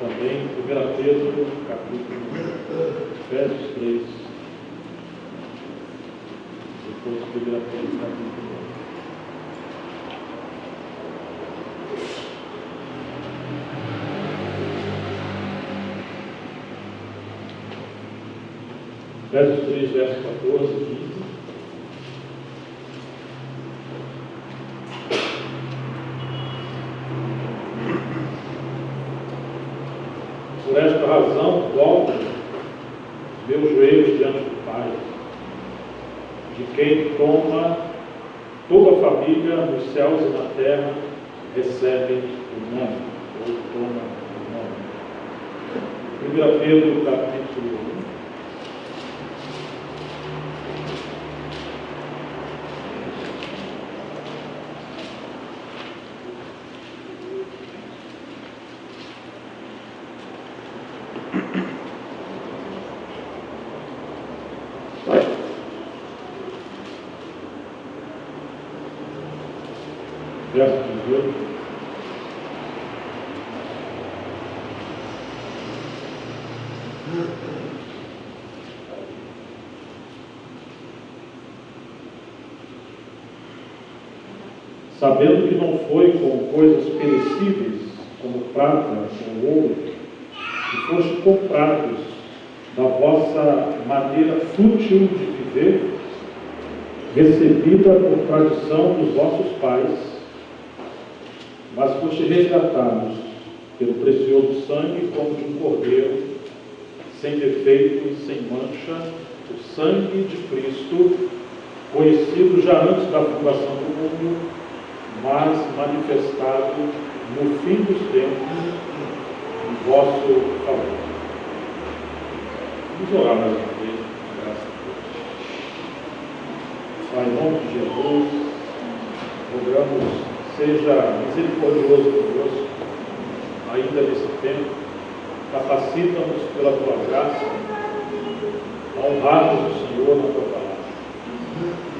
também 1 Pedro, capítulo versos 3. Depois 1 Pedro, capítulo 1. Versos 3, versos 14 e 15. Por esta razão, dobro os meus joelhos diante do Pai, de quem toma toda a família nos céus e na terra, recebe o nome, ou toma o nome. 1 Pedro, capítulo 1. Verso 18. Sabendo que não foi com coisas perecíveis, como prata ou ouro, que foste comprados da vossa maneira fútil de viver, recebida por tradição dos vossos pais, mas foste resgatados pelo precioso sangue como de um cordeiro, sem defeito e sem mancha, o sangue de Cristo, conhecido já antes da fundação do mundo, mas manifestado no fim dos tempos, em vosso favor. Vamos orar mais uma vez, graças a Deus. Pai, em nome de Jesus, rogamos, seja misericordioso conosco, ainda nesse tempo, capacita-nos pela tua graça, a honrarmos o Senhor na tua palavra.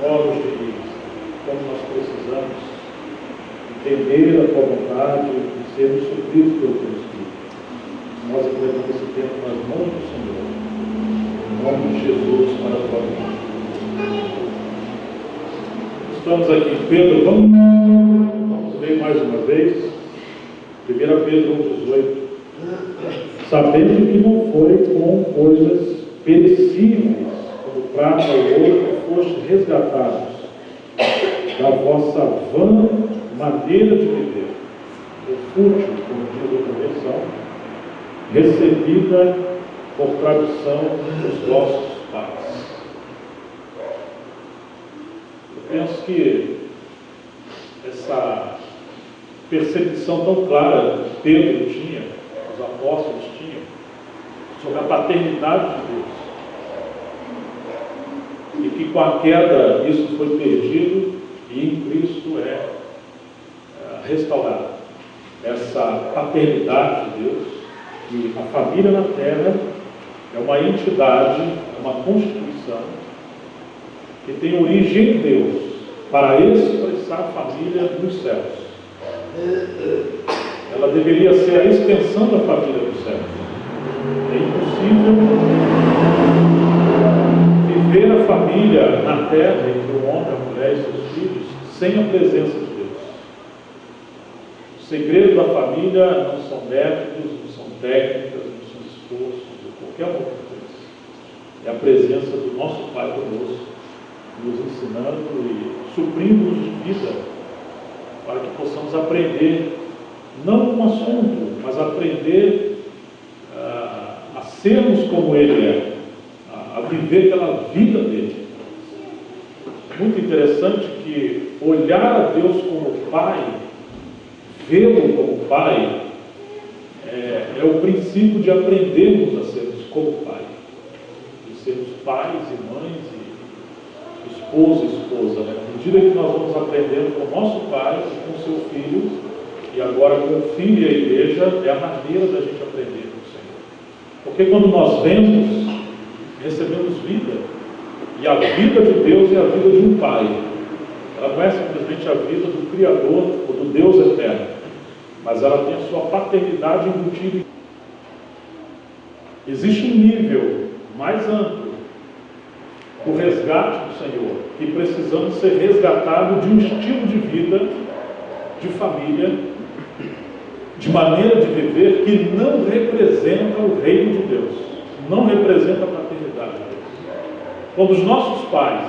Ora-nos de como nós precisamos entender a tua vontade e sermos supridos pelo teu Espírito. Nós entregamos esse tempo nas mãos do Senhor, em nome de Jesus, para a tua glória. Estamos aqui em Pedro, vamos ler mais uma vez, 1 Pedro 1,18. Sabendo que não foi com coisas perecíveis, como prata ou ouro, que foste resgatados da vossa vã maneira de viver, o fútil, como diz a convenção, recebida por tradição dos vossos pais. Eu penso que essa percepção tão clara que Pedro tinha, os apóstolos tinham, sobre a paternidade de Deus, e que com a queda isso foi perdido e em Cristo é restaurado. Essa paternidade de Deus, e a família na terra é uma entidade, é uma constituição que tem origem em Deus para expressar a família nos céus. Ela deveria ser a extensão da família dos céus. É impossível viver a família na terra, entre o homem, a mulher e seus filhos, sem a presença de Deus. O segredo da família não são métodos, não são técnicas, não são esforços, ou qualquer outra coisa. É a presença do nosso Pai conosco, nos ensinando e suprindo-nos de vida, para que possamos aprender, não um assunto, mas aprender a sermos como Ele é, a viver pela vida dele. Muito interessante que olhar a Deus como Pai, vê-lo como Pai, é o princípio de aprendermos a sermos como Pai, de sermos pais e mães e esposo e esposa, né? À medida que nós vamos aprendendo com o nosso Pai e com o seu Filho, e agora com o Filho e a Igreja, é a maneira da gente aprender com o Senhor. Porque quando nós vemos, recebemos vida, e a vida de Deus é a vida de um Pai. Ela não é simplesmente a vida do Criador ou do Deus eterno, mas ela tem a sua paternidade embutida. Existe um nível mais amplo do resgate do Senhor, que precisamos ser resgatados de um estilo de vida, de família, de maneira de viver que não representa o reino de Deus, não representa a paternidade de Deus. Quando os nossos pais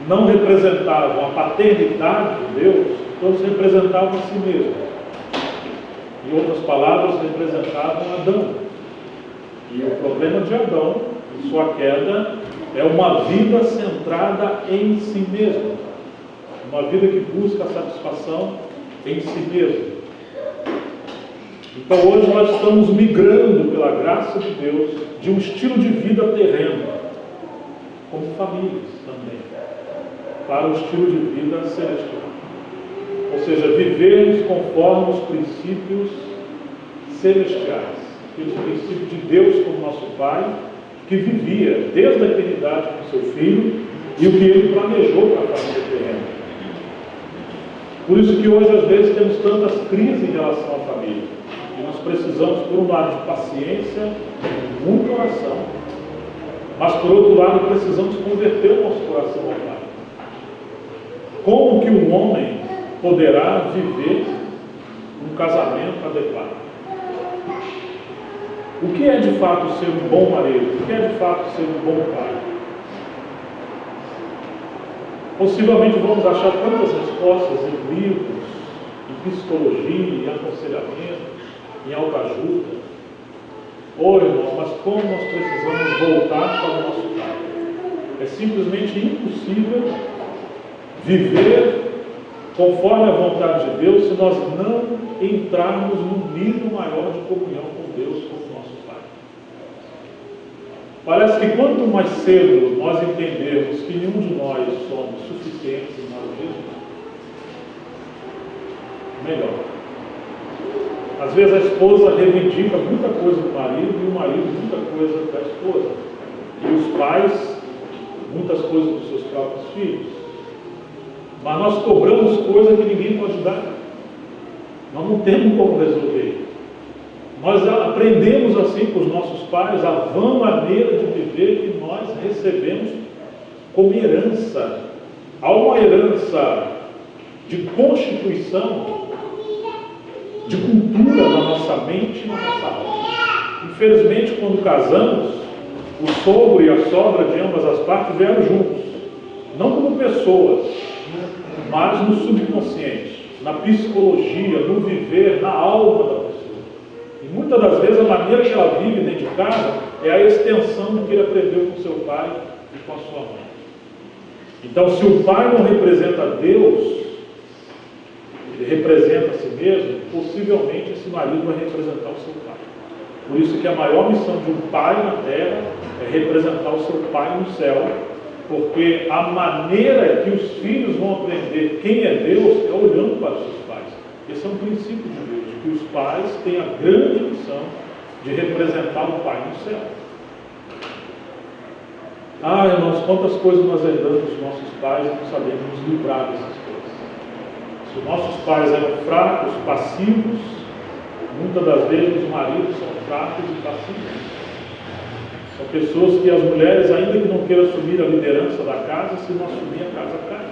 não representavam a paternidade de Deus, então eles representavam a si mesmos. Em outras palavras, representavam Adão. E o problema de Adão, em sua queda, é uma vida centrada em si mesmo. Uma vida que busca a satisfação em si mesmo. Então hoje nós estamos migrando, pela graça de Deus, de um estilo de vida terreno, como famílias também, para o estilo de vida celestial. Ou seja, vivermos conforme os princípios celestiais, aqueles princípios de Deus como nosso Pai, que vivia desde a eternidade com seu Filho e o que Ele planejou para a família terrena. Por isso que hoje, às vezes, temos tantas crises em relação à família. E nós precisamos, por um lado, de paciência, de muita oração, mas, por outro lado, precisamos converter o nosso coração ao Pai. Como que um homem poderá viver um casamento adequado? O que é, de fato, ser um bom marido? O que é, de fato, ser um bom pai? Possivelmente vamos achar tantas respostas em livros, em psicologia, em aconselhamento, em autoajuda. Irmão, mas como nós precisamos voltar para o nosso Pai? É simplesmente impossível viver conforme a vontade de Deus se nós não entrarmos num nível maior de comunhão com Deus, como nosso Pai. Parece que quanto mais cedo nós entendermos que nenhum de nós somos suficientes em nós mesmos, melhor. Às vezes a esposa reivindica muita coisa do marido e o marido muita coisa da esposa. E os pais, muitas coisas dos seus próprios filhos. Mas nós cobramos coisa que ninguém pode dar. Nós não temos como resolver. Nós aprendemos assim com os nossos pais a vã maneira de viver que nós recebemos como herança. Há uma herança de constituição, de cultura na nossa mente e na nossa alma. Infelizmente, quando casamos, o sogro e a sogra de ambas as partes vieram juntos. Não como pessoas, mas no subconsciente, na psicologia, no viver, na alma da pessoa. E muitas das vezes a maneira que ela vive dentro de casa é a extensão do que ele aprendeu com seu pai e com a sua mãe. Então, se o pai não representa Deus, ele representa a si mesmo, possivelmente esse marido vai representar o seu pai. Por isso que a maior missão de um pai na terra é representar o seu pai no céu, porque a maneira que os filhos vão aprender quem é Deus é olhando para os seus pais. Esse é um princípio de Deus, que os pais têm a grande missão de representar o Pai no céu. Irmãos, quantas coisas nós herdamos dos nossos pais e não sabemos nos livrar dessas coisas. Se os nossos pais eram fracos, passivos, muitas das vezes os maridos são fracos e passivos. São pessoas que as mulheres, ainda que não queiram assumir a liderança da casa, se não assumir a casa cai.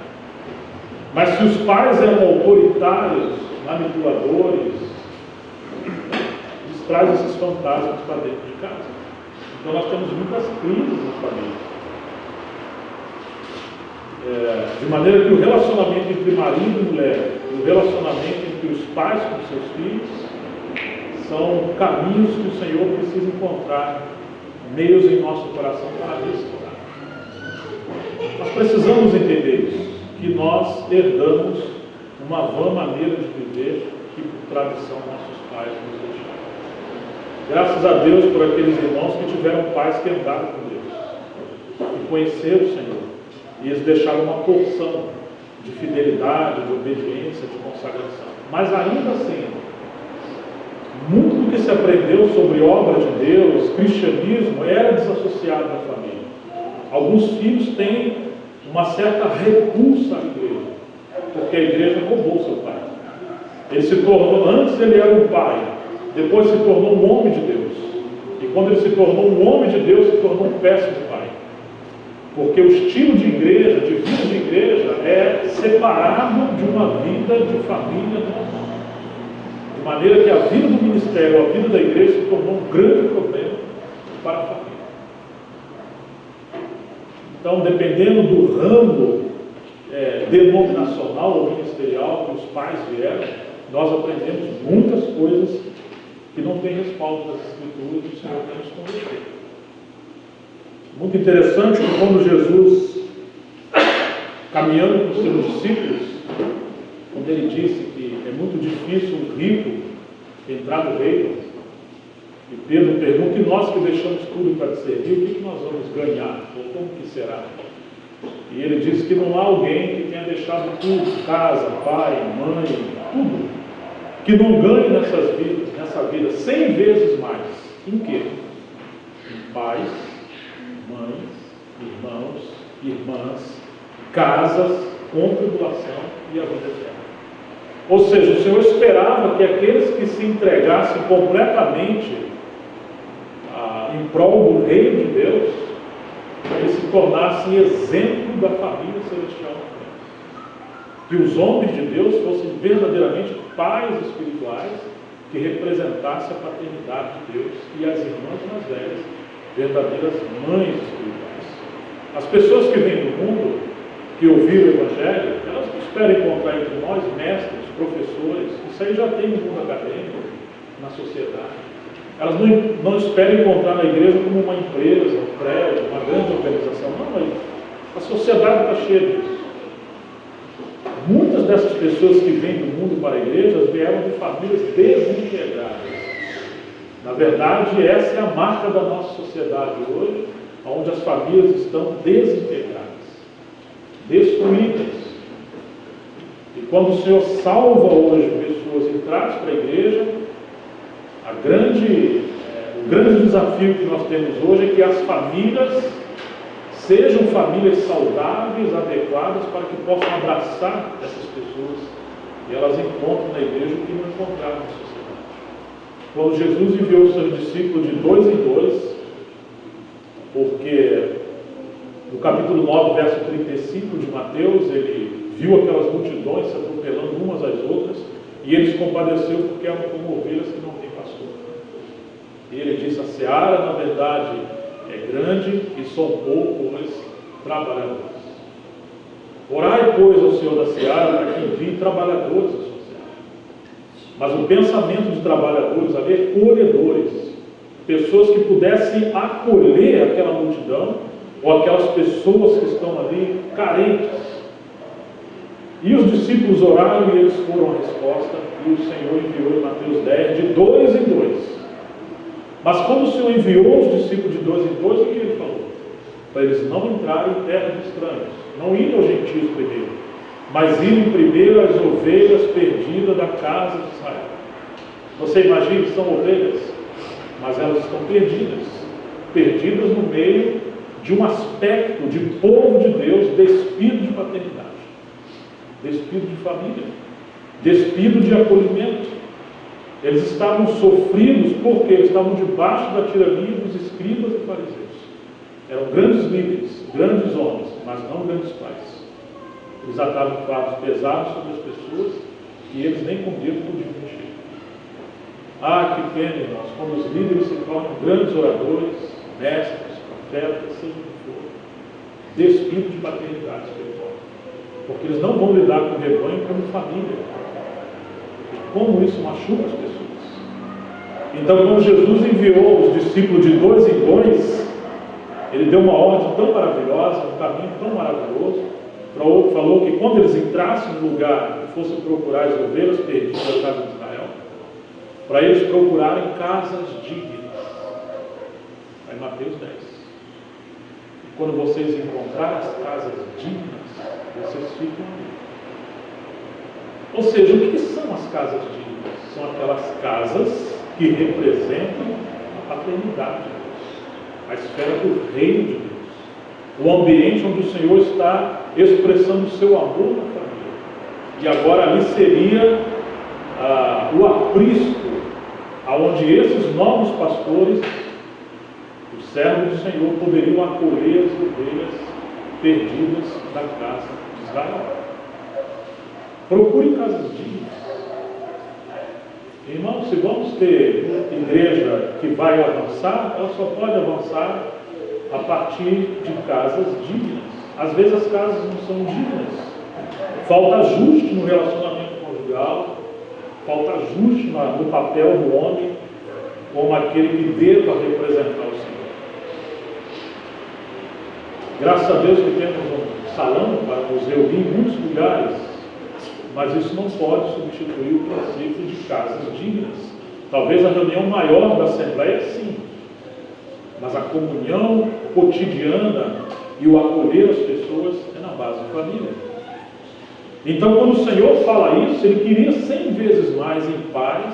Mas se os pais eram autoritários, manipuladores, eles trazem esses fantasmas para dentro de casa. Então nós temos muitas crises na família. De maneira que o relacionamento entre marido e mulher, e o relacionamento entre os pais com seus filhos, são caminhos que o Senhor precisa encontrar, meios em nosso coração para restaurar. Nós precisamos entender isso, que nós herdamos uma vã maneira de viver que por tradição nossos pais nos deixaram. Graças a Deus por aqueles irmãos que tiveram pais que andaram com Deus, que conheceram o Senhor, e eles deixaram uma porção de fidelidade, de obediência, de consagração. Mas ainda assim, muito do que se aprendeu sobre obra de Deus, cristianismo, era desassociado da família. Alguns filhos têm uma certa repulsa à igreja, porque a igreja roubou seu pai. Ele se tornou, antes ele era um pai depois se tornou um homem de Deus. E quando ele se tornou um homem de Deus, se tornou um péssimo pai. Porque o estilo de igreja, de vida de igreja, é separado de uma vida de família normal. De maneira que a vida do ministério, a vida da igreja se tornou um grande problema para a família. Então, dependendo do ramo denominacional ou ministerial que os pais vieram, nós aprendemos muitas coisas que não têm respaldo das Escrituras e o Senhor quer nos converter. Muito interessante que quando Jesus, caminhando com os seus discípulos, quando ele disse que é muito difícil um rico entrar no reino, e Pedro pergunta: e nós que deixamos tudo para te servir, o que nós vamos ganhar? Ou como que será? E ele diz que não há alguém que tenha deixado tudo, casa, pai, mãe, tudo, que não ganhe nessa vida 100 vezes mais. Em quê? Em pais, mães, irmãos, irmãs, casas, com tribulação e a vida eterna. Ou seja, o Senhor esperava que aqueles que se entregassem completamente em prol do reino de Deus, eles se tornassem exemplo da família celestial. Que os homens de Deus fossem verdadeiramente pais espirituais que representassem a paternidade de Deus, e as irmãs mais velhas, verdadeiras mães espirituais. As pessoas que vêm do mundo, que ouviram o Evangelho, elas não esperam encontrar entre nós mestres, professores. Isso aí já tem no mundo acadêmico, na sociedade. Elas não esperam encontrar na igreja como uma empresa, um prédio, uma grande organização. Não, mas a sociedade está cheia disso. Muitas dessas pessoas que vêm do mundo para a igreja vieram de famílias desintegradas. Na verdade, essa é a marca da nossa sociedade hoje, onde as famílias estão desintegradas, destruídas. E quando o Senhor salva hoje pessoas e traz para a igreja, o grande desafio que nós temos hoje é que as famílias sejam famílias saudáveis, adequadas, para que possam abraçar essas pessoas e elas encontrem na igreja o que não encontraram na sociedade. Quando Jesus enviou os seus discípulos de 2 em 2, porque no capítulo 9, verso 35 de Mateus, ele viu aquelas multidões se atropelando umas às outras, e ele se compadeceu porque eram como ovelhas que não têm pastor. E ele disse: a seara, na verdade, é grande e são poucos trabalhadores. Orai, pois, ao Senhor da seara para que envie trabalhadores à sua seara. Mas o pensamento de trabalhadores ali é colhedores, pessoas que pudessem acolher aquela multidão ou aquelas pessoas que estão ali carentes. E os discípulos oraram e eles foram a resposta, e o Senhor enviou em Mateus 10 de 2 em 2. Mas quando o Senhor enviou os discípulos de 2 em 2, o que ele falou? Para eles não entrarem em terra de estranhos, não irem aos gentios primeiro, mas irem primeiro às ovelhas perdidas da casa de Israel. Você imagina que são ovelhas, mas elas estão perdidas no meio de um aspecto de povo de Deus despido de paternidade, despido de família, despido de acolhimento. Eles estavam sofridos porque eles estavam debaixo da tirania dos escribas e fariseus. Eram grandes líderes, grandes homens, mas não grandes pais. Eles atavam fardos pesados sobre as pessoas e eles nem com Deus podiam mexer. Ah, que pena, irmãos, quando os líderes se tornam grandes oradores, mestres, profetas, seja o que for, despido de paternidade espiritual. Porque eles não vão lidar com o rebanho como família. E como isso machuca as pessoas. Então, quando Jesus enviou os discípulos de 2 em 2, ele deu uma ordem tão maravilhosa, um caminho tão maravilhoso. Falou que quando eles entrassem no lugar e fossem procurar as ovelhas perdidas da casa de Israel, para eles procurarem casas dignas. Aí Mateus 10. E quando vocês encontrarem as casas dignas, vocês ficam ali. Ou seja, o que são as casas dignas? São aquelas casas que representam a paternidade de Deus, a esfera do reino de Deus, o ambiente onde o Senhor está expressando o seu amor na família. E agora ali seria o aprisco, aonde esses novos pastores, os servos do Senhor, poderiam acolher as ovelhas perdidas da casa de Israel. Procure casas dignas. Irmãos, se vamos ter igreja que vai avançar, ela só pode avançar a partir de casas dignas. Às vezes as casas não são dignas. Falta ajuste no relacionamento conjugal, falta ajuste no papel do homem como aquele que deva representar o Senhor. Graças a Deus que temos um salão para nos reunir em muitos lugares, mas isso não pode substituir o princípio de casas dignas. Talvez a reunião maior da Assembleia, sim, mas a comunhão cotidiana e o acolher as pessoas é na base da família. Então, quando o Senhor fala isso, Ele queria 100 vezes mais em pais,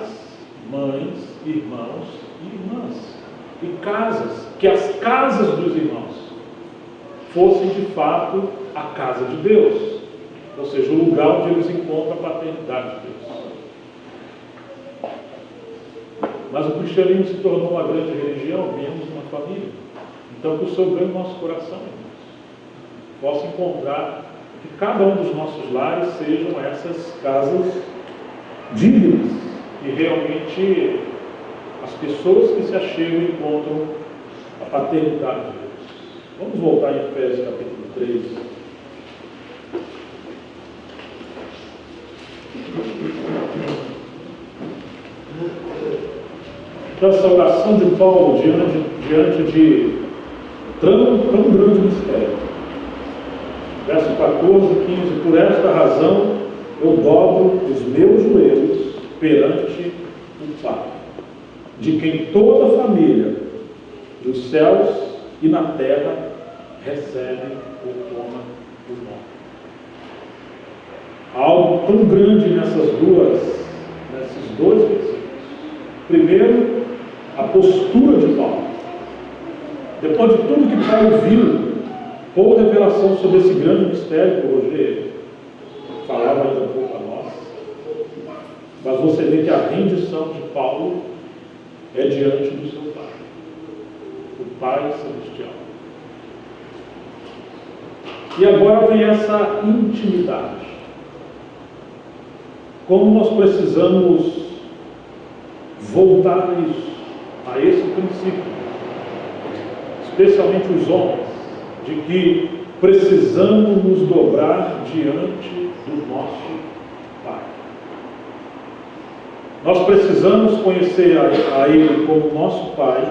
mães, irmãos e irmãs, e casas, que as casas dos irmãos fossem de fato a casa de Deus, ou seja, o lugar onde eles encontram a paternidade de Deus. Mas o cristianismo se tornou uma grande religião, menos uma família. Então, que o Senhor ganhe o nosso coração, irmãos, possa encontrar que cada um dos nossos lares sejam essas casas dignas, e realmente as pessoas que se achegam encontram a paternidade de Deus. Vamos voltar em Efésios capítulo 3. Então, essa oração de Paulo diante de tão grande mistério. Verso 14 e 15: por esta razão eu dobro os meus joelhos perante o Pai, de quem toda a família dos céus e na terra recebe ou toma o nome. Há algo tão grande nesses dois versículos. Primeiro, a postura de Paulo. Depois de tudo que Paulo viu, por revelação sobre esse grande mistério que hoje falava ainda um pouco a nós, mas você vê que a rendição de Paulo é diante do seu Pai, o Pai Celestial. E agora vem essa intimidade. Como nós precisamos voltar a isso, a esse princípio, especialmente os homens, de que precisamos nos dobrar diante do nosso Pai. Nós precisamos conhecer a Ele como nosso Pai,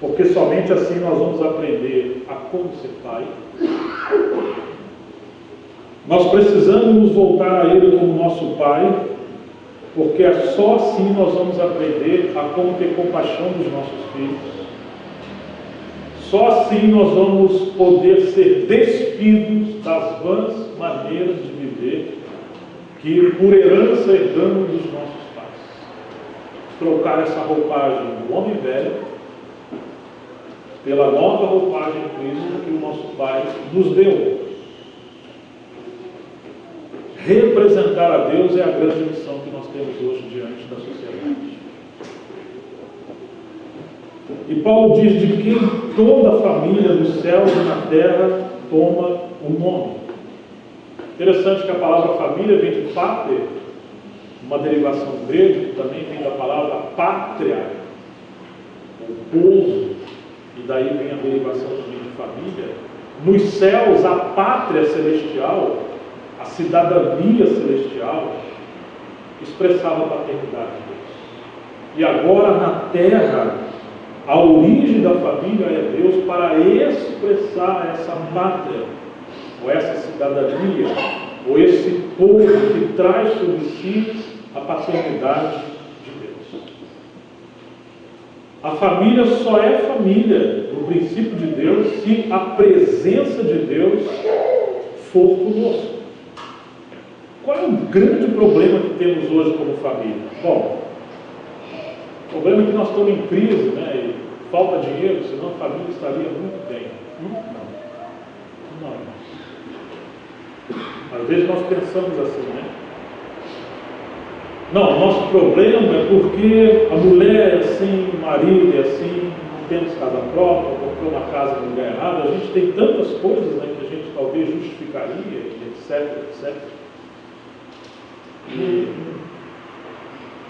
porque somente assim nós vamos aprender a como ser pai. Nós precisamos nos voltar a Ele como nosso Pai, porque só assim nós vamos aprender a como ter compaixão dos nossos filhos. Só assim nós vamos poder ser despidos das vãs maneiras de viver que por herança herdamos dos nossos pais. Trocar essa roupagem do homem velho pela nova roupagem de Cristo que o nosso Pai nos deu. Representar a Deus é a grande missão que nós temos hoje diante da sociedade. E Paulo diz de quem toda a família dos céus e na terra toma o nome. Interessante que a palavra família vem de pater, uma derivação grega, que também vem da palavra pátria, o povo, e daí vem a derivação também de família. Nos céus, a pátria celestial, a cidadania celestial, expressava a paternidade de Deus. E agora na terra, a origem da família é Deus para expressar essa pátria, ou essa cidadania, ou esse povo que traz sobre si a paternidade de Deus. A família só é família, no princípio de Deus, se a presença de Deus for conosco. Qual é o grande problema que temos hoje como família? Bom, o problema é que nós estamos em crise, né? E falta dinheiro, senão a família estaria muito bem. Não. Às vezes nós pensamos assim, né? Não, o nosso problema é porque a mulher é assim, o marido é assim, não temos casa própria, comprou uma casa no lugar errado. A gente tem tantas coisas, né, que a gente talvez justificaria, etc, etc. E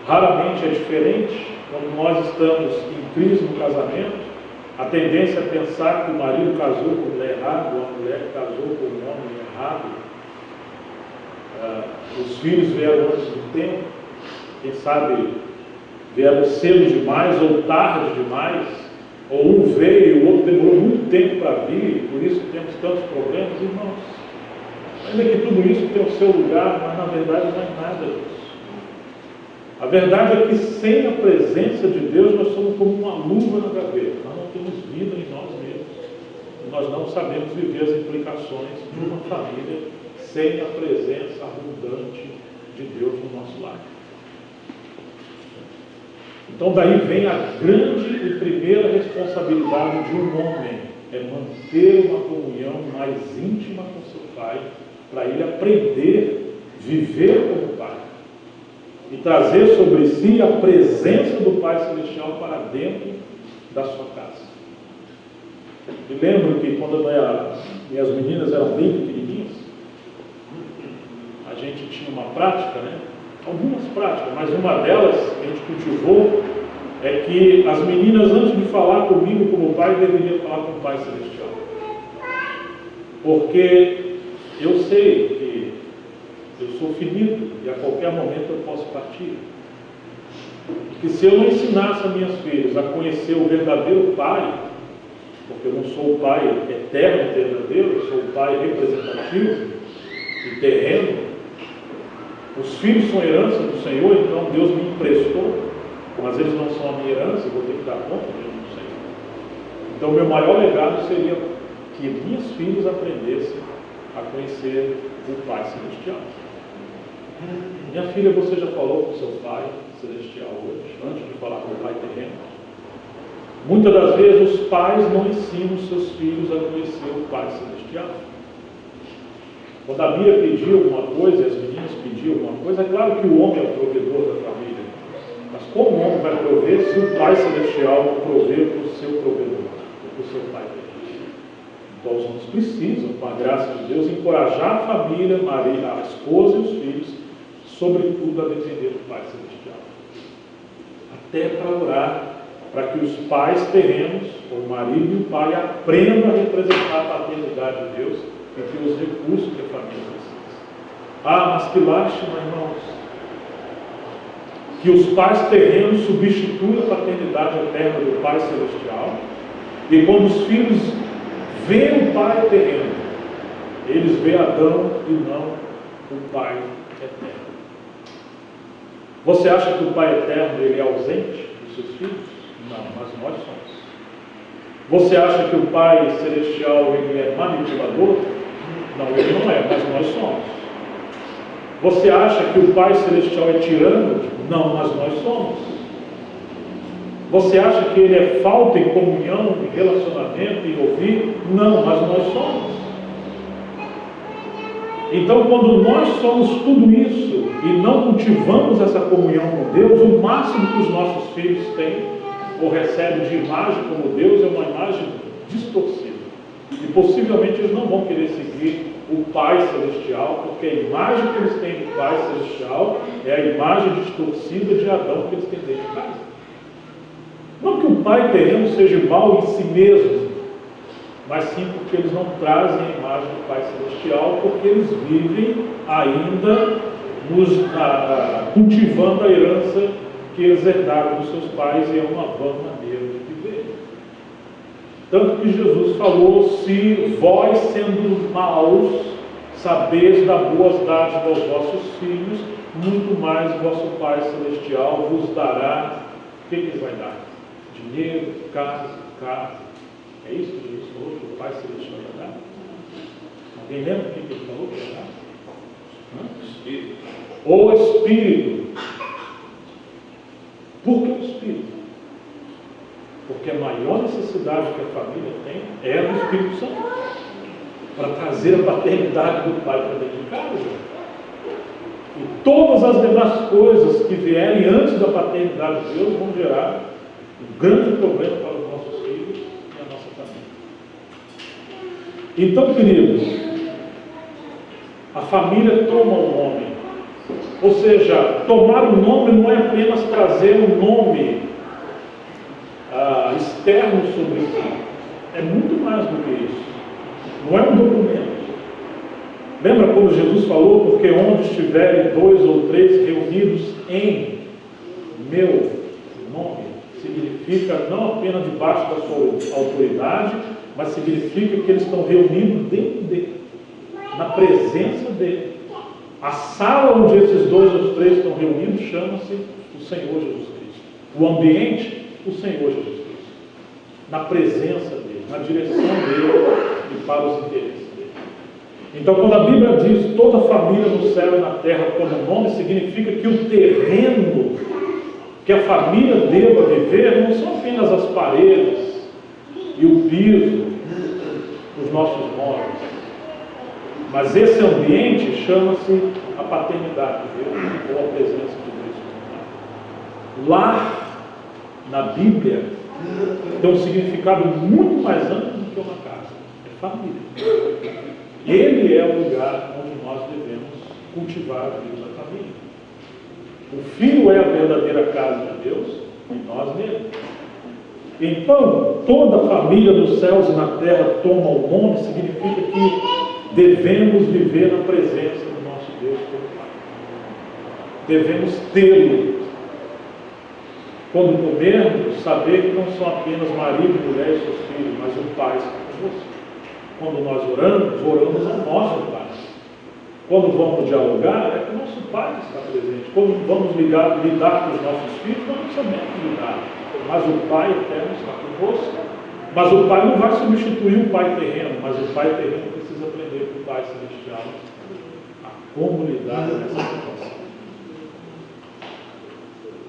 raramente é diferente quando nós estamos em crise no casamento. A tendência é pensar que o marido casou com a mulher errada, ou a mulher casou com um homem errado. Os filhos vieram antes do tempo, quem sabe vieram cedo demais ou tarde demais, ou um veio e o outro demorou muito tempo para vir, por isso temos tantos problemas. Irmãos, ainda que tudo isso tenha o seu lugar, mas na verdade não é nada disso. A verdade é que sem a presença de Deus nós somos como uma luva na gaveta. Nós não temos vida em nós mesmos. Nós não sabemos viver as implicações de uma família sem a presença abundante de Deus no nosso lar. Então daí vem a grande e primeira responsabilidade de um homem, é manter uma comunhão mais íntima com seu pai, para ele aprender a viver como pai. E trazer sobre si a presença do Pai Celestial para dentro da sua casa. Me lembro que quando minhas meninas eram bem pequenininhas, a gente tinha uma prática, né? Algumas práticas, mas uma delas que a gente cultivou é que as meninas, antes de falar comigo como pai, deveriam falar com o Pai Celestial. Porque eu sei que eu sou finito e a qualquer momento eu posso partir. E que se eu não ensinasse as minhas filhas a conhecer o verdadeiro pai, porque eu não sou o pai eterno e verdadeiro, eu sou o pai representativo e terreno, os filhos são herança do Senhor, então Deus me emprestou, mas eles não são a minha herança, eu vou ter que dar conta do Senhor. Então meu maior legado seria que minhas filhas aprendessem a conhecer o Pai Celestial. Minha filha, você já falou com seu Pai Celestial hoje, antes de falar com o Pai terreno? Muitas das vezes os pais não ensinam seus filhos a conhecer o Pai Celestial. Quando a Bíblia pediu alguma coisa, e as meninas pediam alguma coisa, é claro que o homem é o provedor da família. Mas como o homem vai prover se o Pai Celestial prover para o seu provedor, para o seu Pai terreno? Então os homens precisam, com a graça de Deus, encorajar a família, a esposa e os filhos, sobretudo a depender do Pai Celestial. Até para orar, para que os pais terrenos, o marido e o pai, aprendam a representar a paternidade de Deus e que os recursos que a família precisa. Ah, mas que lástima, irmãos, que os pais terrenos substituem a paternidade eterna do Pai Celestial, e quando os filhos veem o Pai terreno, eles veem Adão e não o Pai eterno. Você acha que o Pai eterno ele é ausente dos seus filhos? Não, mas nós somos. Você acha que o Pai Celestial ele é manipulador? Não, ele não é, mas nós somos. Você acha que o Pai Celestial é tirano? Não, mas nós somos. Você acha que ele é falta em comunhão, em relacionamento, em ouvir? Não, mas nós somos. Então, quando nós somos tudo isso e não cultivamos essa comunhão com Deus, o máximo que os nossos filhos têm ou recebem de imagem como Deus é uma imagem distorcida. E possivelmente eles não vão querer seguir o Pai Celestial, porque a imagem que eles têm do Pai Celestial é a imagem distorcida de Adão que eles têm dentro de casa. Não que o Pai terreno seja mal em si mesmo, mas sim porque eles não trazem a imagem do Pai Celestial, porque eles vivem ainda cultivando a herança que eles herdaram dos seus pais, e é uma vã maneira de viver. Tanto que Jesus falou: se vós, sendo maus, sabeis dar boas dádivas aos vossos filhos, muito mais vosso Pai Celestial vos dará. O que ele vai dar? Dinheiro, casa, carro. É isso que Jesus falou que o Pai Celestial vai dar? Alguém lembra o que ele falou que vai dar? Espírito. O Espírito. Por que o Espírito? Porque a maior necessidade que a família tem é do Espírito Santo, para trazer a paternidade do Pai para dentro de casa. E todas as demais coisas que vierem antes da paternidade de Deus vão gerar um grande problema para os nossos filhos e a nossa família. Então, queridos, a família toma o nome. Ou seja, tomar o nome não é apenas trazer um nome externo sobre si. É muito mais do que isso. Não é um documento. Lembra quando Jesus falou, porque onde estiverem 2 ou 3 reunidos em meu nome, significa não apenas debaixo da sua autoridade, mas significa que eles estão reunidos dentro dele, na presença dele. A sala onde esses 2 ou 3 estão reunidos chama-se o Senhor Jesus Cristo. O ambiente, o Senhor Jesus Cristo. Na presença dele, na direção dele e para os interesses dele. Então, quando a Bíblia diz toda família no céu e na terra como nome, significa que o terreno que a família deva viver não são apenas as paredes e o piso dos nossos móveis, mas esse ambiente chama-se a paternidade de Deus ou a presença de Deus. Lar, na Bíblia, tem um significado muito mais amplo do que uma casa. É família. Ele é o lugar onde nós devemos cultivar a vida da família. O filho é a verdadeira casa de Deus e nós nele. Então, toda a família dos céus e na terra toma o nome, significa que devemos viver na presença do nosso Deus pelo Pai. Devemos tê-lo. Quando comermos, saber que não são apenas marido, mulher e seus filhos, mas o Pai está conosco. Quando nós oramos ao nosso Pai. Quando vamos dialogar, é que o nosso Pai está presente. Quando vamos lidar com os nossos filhos, nós não sabemos lidar. Mas o Pai eterno está conosco. Mas o Pai não vai substituir o Pai terreno, mas o Pai terreno precisa aprender com o Pai celestial a como lidar nessa situação.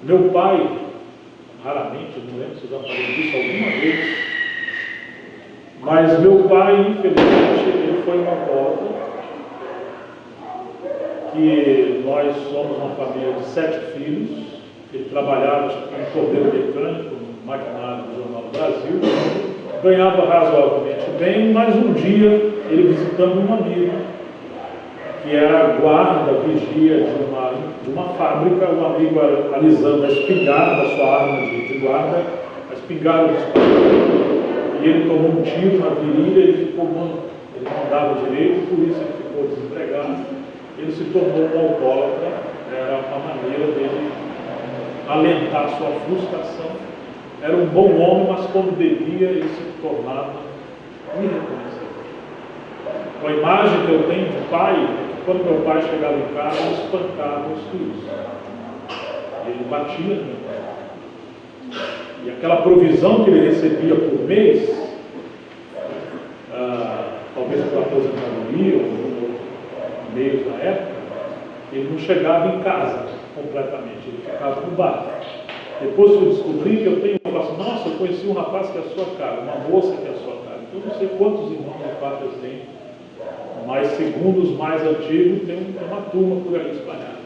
Meu pai, raramente, eu não lembro se eu já falei disso alguma vez, mas meu pai, infelizmente, ele foi uma volta que nós somos uma família de 7 filhos. Ele trabalhava como cordeiro mecânico no maquinário do Jornal do Brasil, ganhava razoavelmente bem, mas um dia ele visitando um amigo que era guarda, vigia de uma fábrica, o amigo alisando a espingarda da sua arma de guarda, a espingarda disparou, e ele tomou um tiro na virilha, ele não andava direito, por isso ele ficou desempregado, ele se tornou um alcoólatra, era uma maneira dele alentar sua frustração. Era um bom homem, mas quando bebia ele se tornava irreconhecível. A imagem que eu tenho de pai é que quando meu pai chegava em casa, ele espancava os filhos. Ele batia no meu pai. E aquela provisão que ele recebia por mês, talvez por aposentadoria ou meios na época, ele não chegava em casa completamente, ele ficava no bar. Depois que eu descobri que eu falei assim, nossa, eu conheci um rapaz que é a sua cara, uma moça que é a sua cara. Então, eu não sei quantos irmãos e patas tem, mas segundo os mais antigos, tem uma turma por aí espalhada.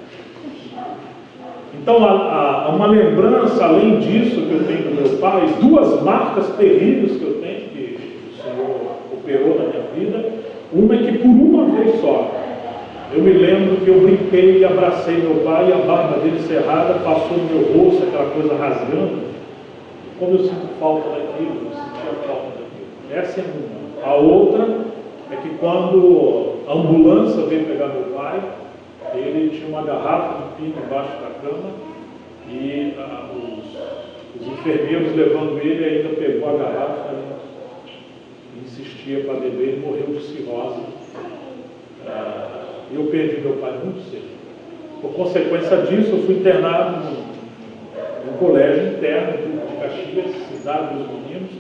Então, há uma lembrança, além disso, que eu tenho do meu pai, 2 marcas terríveis que eu tenho, que o Senhor operou na minha vida. Uma é que, por uma vez só, eu me lembro que eu brinquei e abracei meu pai e a barba dele cerrada passou no meu rosto, aquela coisa rasgando. Quando eu sinto falta daquilo, eu sentia falta daquilo. Essa é uma. A outra é que quando a ambulância veio pegar meu pai, ele tinha uma garrafa de pinga embaixo da cama e os enfermeiros levando ele ainda pegou a garrafa e insistia para beber. Ele morreu de cirrose. Eu perdi meu pai muito cedo. Por consequência disso, eu fui internado no colégio interno de Caxias, cidade dos meninos,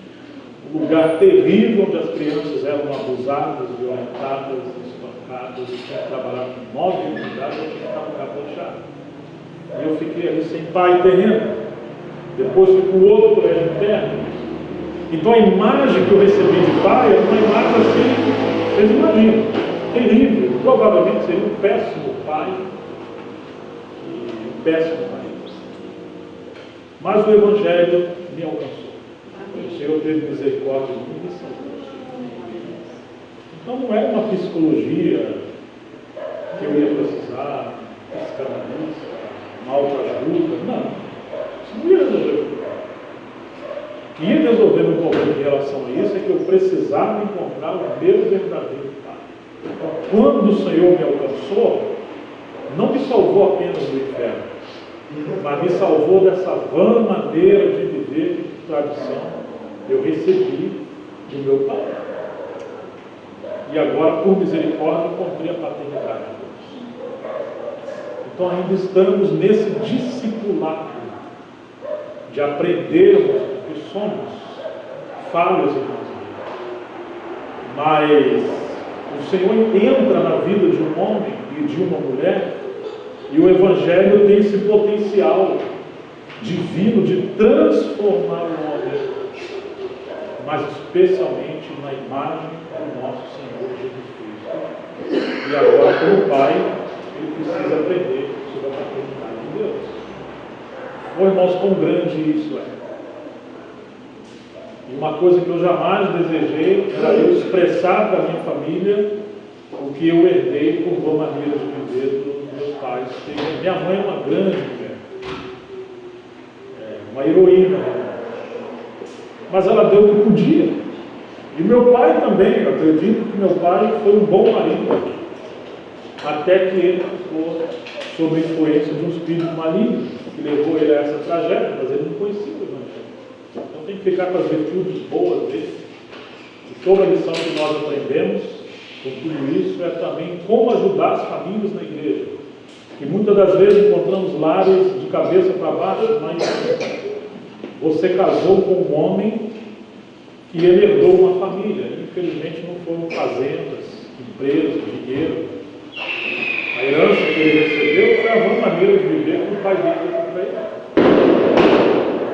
um lugar terrível onde as crianças eram abusadas, violentadas, espancadas. Eu tinha trabalhado com 9 anos de idade, eu tinha que estar no capochado. E eu fiquei ali sem pai terreno. Depois fui para o outro colégio interno. Então a imagem que eu recebi de pai é uma imagem assim, vocês imaginam, terrível. Provavelmente seria um péssimo pai, péssimo marido. Mas o Evangelho me alcançou. O Senhor teve misericórdia de mim e me salvou. Então não era uma psicologia que eu ia precisar, psicanalista, uma autoajuda, não. Isso não ia resolver o problema. O que ia resolver o problema em relação a isso é que eu precisava encontrar o meu verdadeiro Pai. Então, quando o Senhor me alcançou, não me salvou apenas do inferno, mas me salvou dessa vã maneira de viver que tradição eu recebi do meu Pai. E agora, por misericórdia, encontrei a paternidade de Deus. Então ainda estamos nesse discipulado de aprendermos, porque somos falhos em nós mesmos. Mas o Senhor entra na vida de um homem e de uma mulher, e o Evangelho tem esse potencial divino de transformar o homem, mas especialmente na imagem do nosso Senhor Jesus Cristo. E agora, como Pai, ele precisa aprender sobre a paternidade de Deus. Oh, irmãos, quão grande isso é. E uma coisa que eu jamais desejei era eu expressar para a minha família o que eu herdei por boa maneira de viver dos meus pais. Minha mãe é uma grande mulher, uma heroína, mas ela deu o que podia. E meu pai também, eu acredito que meu pai foi um bom marido, até que ele ficou sob a influência de um espírito maligno, que levou ele a essa tragédia, mas ele não conhecia o Evangelho. Então tem que ficar com as virtudes boas dele. E toda a lição que nós aprendemos com tudo isso é também como ajudar as famílias na igreja. E muitas das vezes encontramos lares de cabeça para baixo, mas você casou com um homem que ele herdou uma família. Infelizmente não foram fazendas, empresas, dinheiro. A herança que ele recebeu foi a boa maneira de viver que o pai dele deu para ele.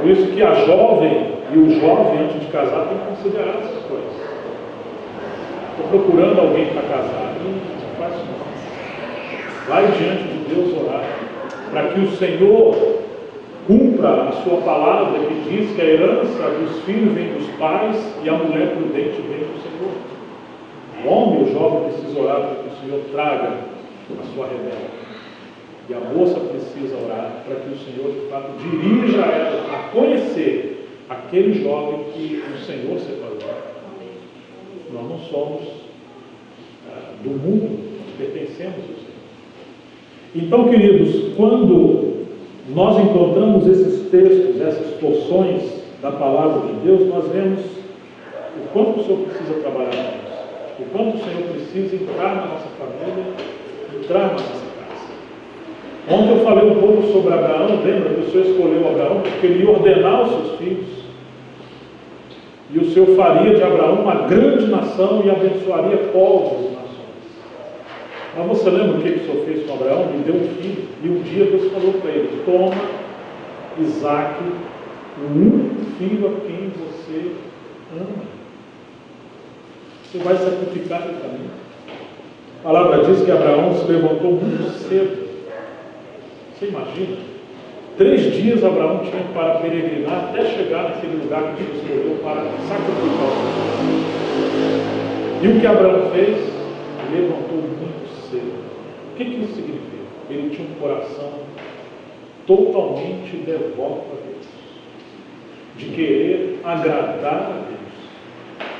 Por isso que a jovem e o jovem, antes de casar, tem que considerar essas coisas. Estou procurando alguém para casar. Não faz isso não. Vai diante de Deus orar, para que o Senhor cumpra a sua palavra, que diz que a herança dos filhos vem dos pais e a mulher prudente vem do Senhor. O homem, o jovem, precisa orar para que o Senhor traga a sua rebelde. E a moça precisa orar para que o Senhor, de fato, dirija ela a conhecer aquele jovem que o Senhor separou. Nós não somos do mundo, nós pertencemos ao Senhor. Então, queridos, quando nós encontramos esses textos, essas porções da palavra de Deus, nós vemos o quanto o Senhor precisa trabalhar com nós, o quanto o Senhor precisa entrar na nossa família, entrar na nossa casa. Ontem eu falei um pouco sobre Abraão. Lembra que o Senhor escolheu Abraão porque ele ia ordenar os seus filhos, e o Senhor faria de Abraão uma grande nação e abençoaria povos e nações. Mas você lembra o que o Senhor fez com Abraão? Ele deu um filho, e um dia Deus falou para ele: toma Isaque, o único filho a quem você ama. Você vai sacrificar no caminho. A palavra diz que Abraão se levantou muito cedo. Você imagina? 3 dias Abraão tinha para peregrinar até chegar naquele lugar que Deus escolheu para sacrificar o seu filho. E o que Abraão fez? Levantou muito cedo. O que isso significa? Ele tinha um coração totalmente devoto a Deus, de querer agradar a Deus.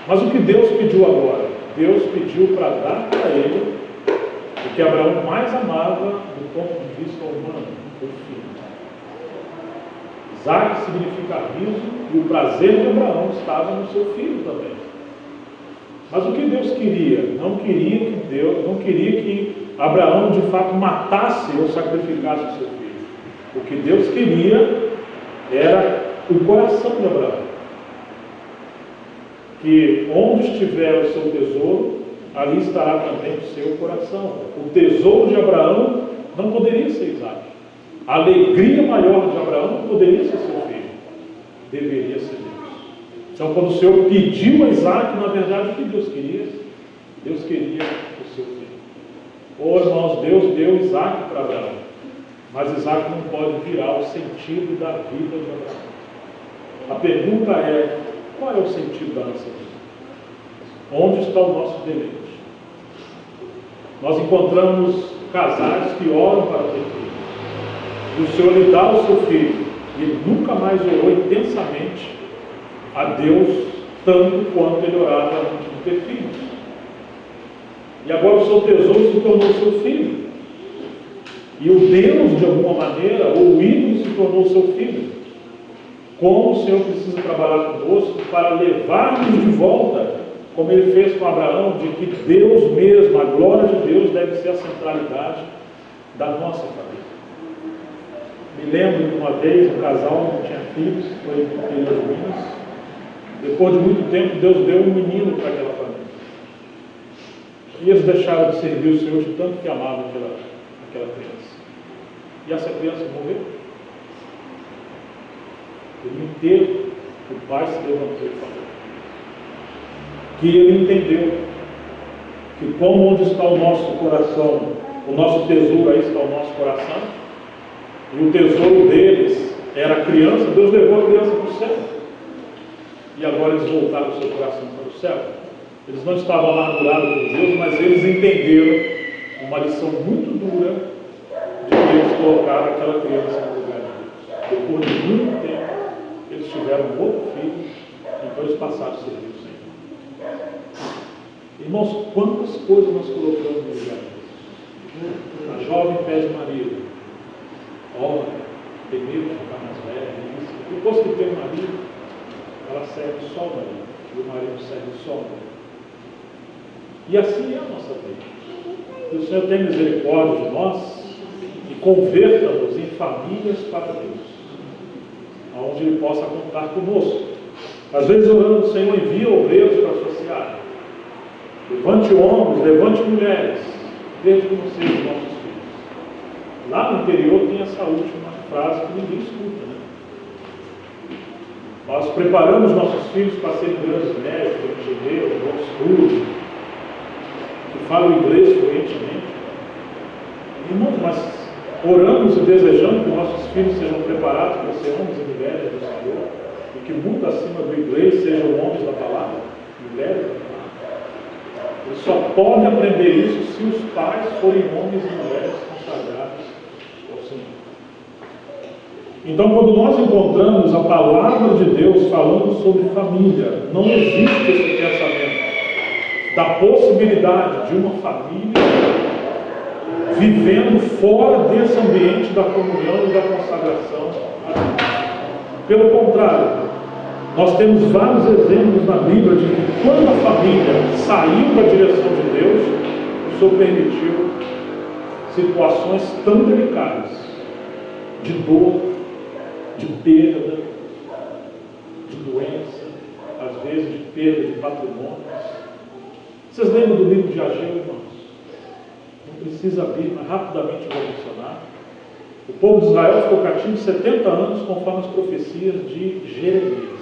Mas o que Deus pediu agora? Deus pediu para dar para ele o que Abraão mais amava do ponto de vista humano, o filho. Isaque significa riso, e o prazer de Abraão estava no seu filho também. Mas o que Deus queria? Não queria que Abraão de fato matasse ou sacrificasse o seu filho. O que Deus queria era o coração de Abraão. Que onde estiver o seu tesouro, ali estará também o seu coração. O tesouro de Abraão não poderia ser Isaque. A alegria maior de Abraão não poderia ser seu filho. Deveria ser Deus. Então, quando o Senhor pediu a Isaque, na verdade, o que Deus queria? Deus queria o seu filho. Oh, irmãos, Deus deu Isaque para Abraão. Mas Isaac não pode virar o sentido da vida de Abraão. A pergunta é: qual é o sentido da nossa vida? Onde está o nosso deleite? Nós encontramos casais que oram para ter filho. E o Senhor lhe dá o seu filho. E ele nunca mais orou intensamente a Deus tanto quanto ele orava antes de ter filhos. E agora o seu tesouro se tornou seu filho. E o Deus, de alguma maneira, ou o ídolo, se tornou seu filho. Como o Senhor precisa trabalhar conosco para levar-nos de volta, como ele fez com Abraão, de que Deus mesmo, a glória de Deus, deve ser a centralidade da nossa família. Me lembro de uma vez um casal que não tinha filhos, foi em Minas. Depois de muito tempo, Deus deu um menino para aquela família. E eles deixaram de servir o Senhor de tanto que amavam aquela criança. E essa criança morreu. No enterro, o pai se levantou e falou que ele entendeu que como onde está o nosso coração, o nosso tesouro, aí está o nosso coração, e o tesouro deles era a criança. Deus levou a criança para o céu. E agora eles voltaram o seu coração para o céu. Eles não estavam amargurados por Deus, mas eles entenderam uma lição muito dura de que eles colocaram aquela criança no lugar de Deus. Depois de muito tempo, eles tiveram um outro filho, então eles passaram a servir o Senhor. Irmãos, quantas coisas nós colocamos no lugar de Deus? A jovem pede marido. Ora, tem medo de ficar mais velha. Depois que tem um marido, ela serve só o marido. E o marido serve só o marido. E assim é a nossa vida. Que o Senhor tenha misericórdia de nós e converta-nos em famílias para Deus, onde Ele possa contar conosco. Às vezes orando: Senhor, envia obreiros para a sua seara. Levante homens, levante mulheres, desde que não sejam nossos filhos. Lá no interior tem essa última frase que ninguém escuta, né? Nós preparamos nossos filhos para serem grandes médicos, engenheiros, bons estudos, que falam inglês fluentemente. Irmãos, mas oramos e desejamos que nossos filhos sejam preparados para ser homens e mulheres do Senhor, e que muito acima do inglês sejam homens da palavra, mulheres da palavra. Eles só podem aprender isso se os pais forem homens e mulheres consagrados ao Senhor. Então, quando nós encontramos a palavra de Deus falando sobre família, não existe esse pensamento da possibilidade de uma família vivendo fora desse ambiente da comunhão e da consagração a Deus. Pelo contrário, nós temos vários exemplos na Bíblia de que quando a família saiu da direção de Deus, o Senhor permitiu situações tão delicadas, de dor, de perda, de doença, às vezes de perda de patrimônios. Vocês lembram do livro de Ageu, irmãos? Não precisa abrir, mas rapidamente vou mencionar. O povo de Israel ficou cativo 70 anos, conforme as profecias de Jeremias.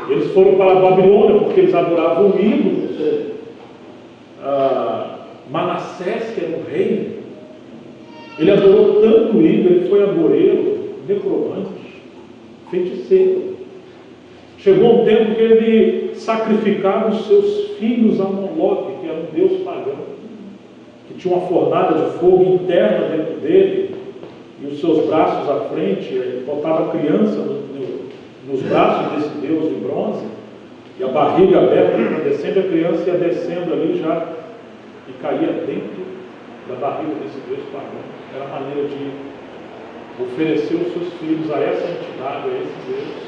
Eles foram para a Babilônia porque eles adoravam o ídolo. Manassés, que era o rei, ele adorou tanto o ídolo, ele foi agoreiro, necromante, feiticeiro. Chegou um tempo que ele sacrificava os seus filhos a Moloque, que era um deus pagão, que tinha uma fornalha de fogo interna dentro dele, e os seus braços à frente, ele botava a criança nos braços desse deus de bronze, e a barriga aberta, descendo, a criança ia descendo ali já, e caía dentro da barriga desse deus pagão. Era a maneira de oferecer os seus filhos a essa entidade, a esse Deus,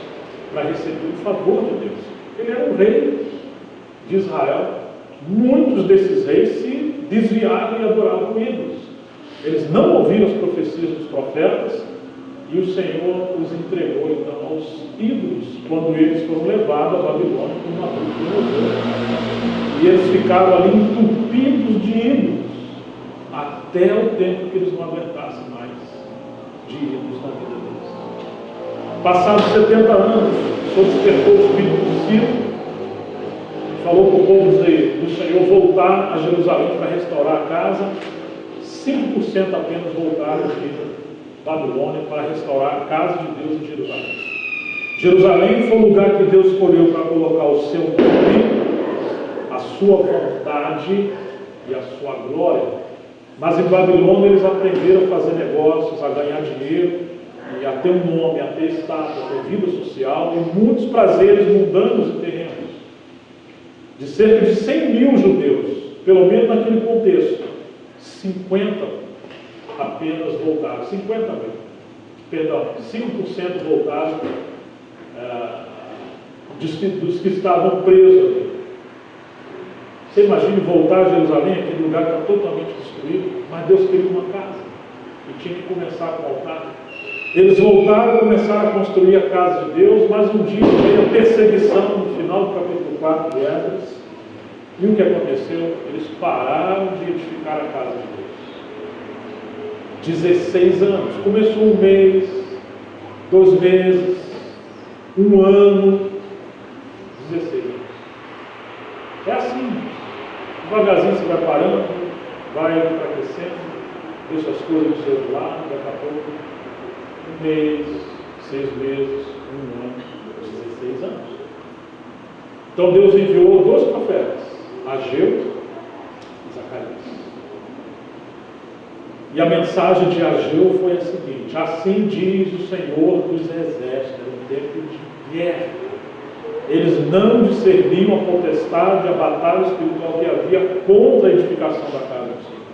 para receber o favor de Deus. Ele era o rei de Israel. Muitos desses reis se desviaram e adoravam ídolos. Eles não ouviram as profecias dos profetas, e o Senhor os entregou então aos ídolos, quando eles foram levados a Babilônia por uma luta. E eles ficaram ali entupidos de ídolos, até o tempo que eles não aguentassem mais de ídolos na vida deles. Passados 70 anos, o Senhor despertou o espírito de Ciro, falou para o povo do Senhor voltar a Jerusalém para restaurar a casa. 5% apenas voltaram de Babilônia para restaurar a casa de Deus em Jerusalém. Jerusalém foi o lugar que Deus escolheu para colocar o seu nome, a sua vontade e a sua glória. Mas em Babilônia eles aprenderam a fazer negócios, a ganhar dinheiro, e a ter um nome, a ter status, a ter vida social e muitos prazeres mundanos e terrenos. De cerca de 100 mil judeus, pelo menos naquele contexto, 50 apenas voltaram, 5% voltaram dos que estavam presos ali. Você imagine voltar a Jerusalém, aquele lugar que está totalmente destruído, mas Deus queria uma casa e tinha que começar com o altar. Eles voltaram e começaram a construir a casa de Deus, mas um dia veio a perseguição no final do capítulo 4 de Esdras. E o que aconteceu? Eles pararam de edificar a casa de Deus. 16 anos. Começou um mês, 2 meses, 1 ano, 16 anos. É assim. Devagarzinho você vai parando, vai enfraquecendo, deixa as coisas do seu lado, daqui a pouco, 1 mês, 6 meses, 1 ano, 16 anos. Então Deus enviou 2 profetas, Ageu e Zacarias. E a mensagem de Ageu foi a seguinte: assim diz o Senhor dos Exércitos, no tempo de guerra. Eles não discerniam a potestade, a batalha espiritual que havia contra a edificação da casa do Senhor.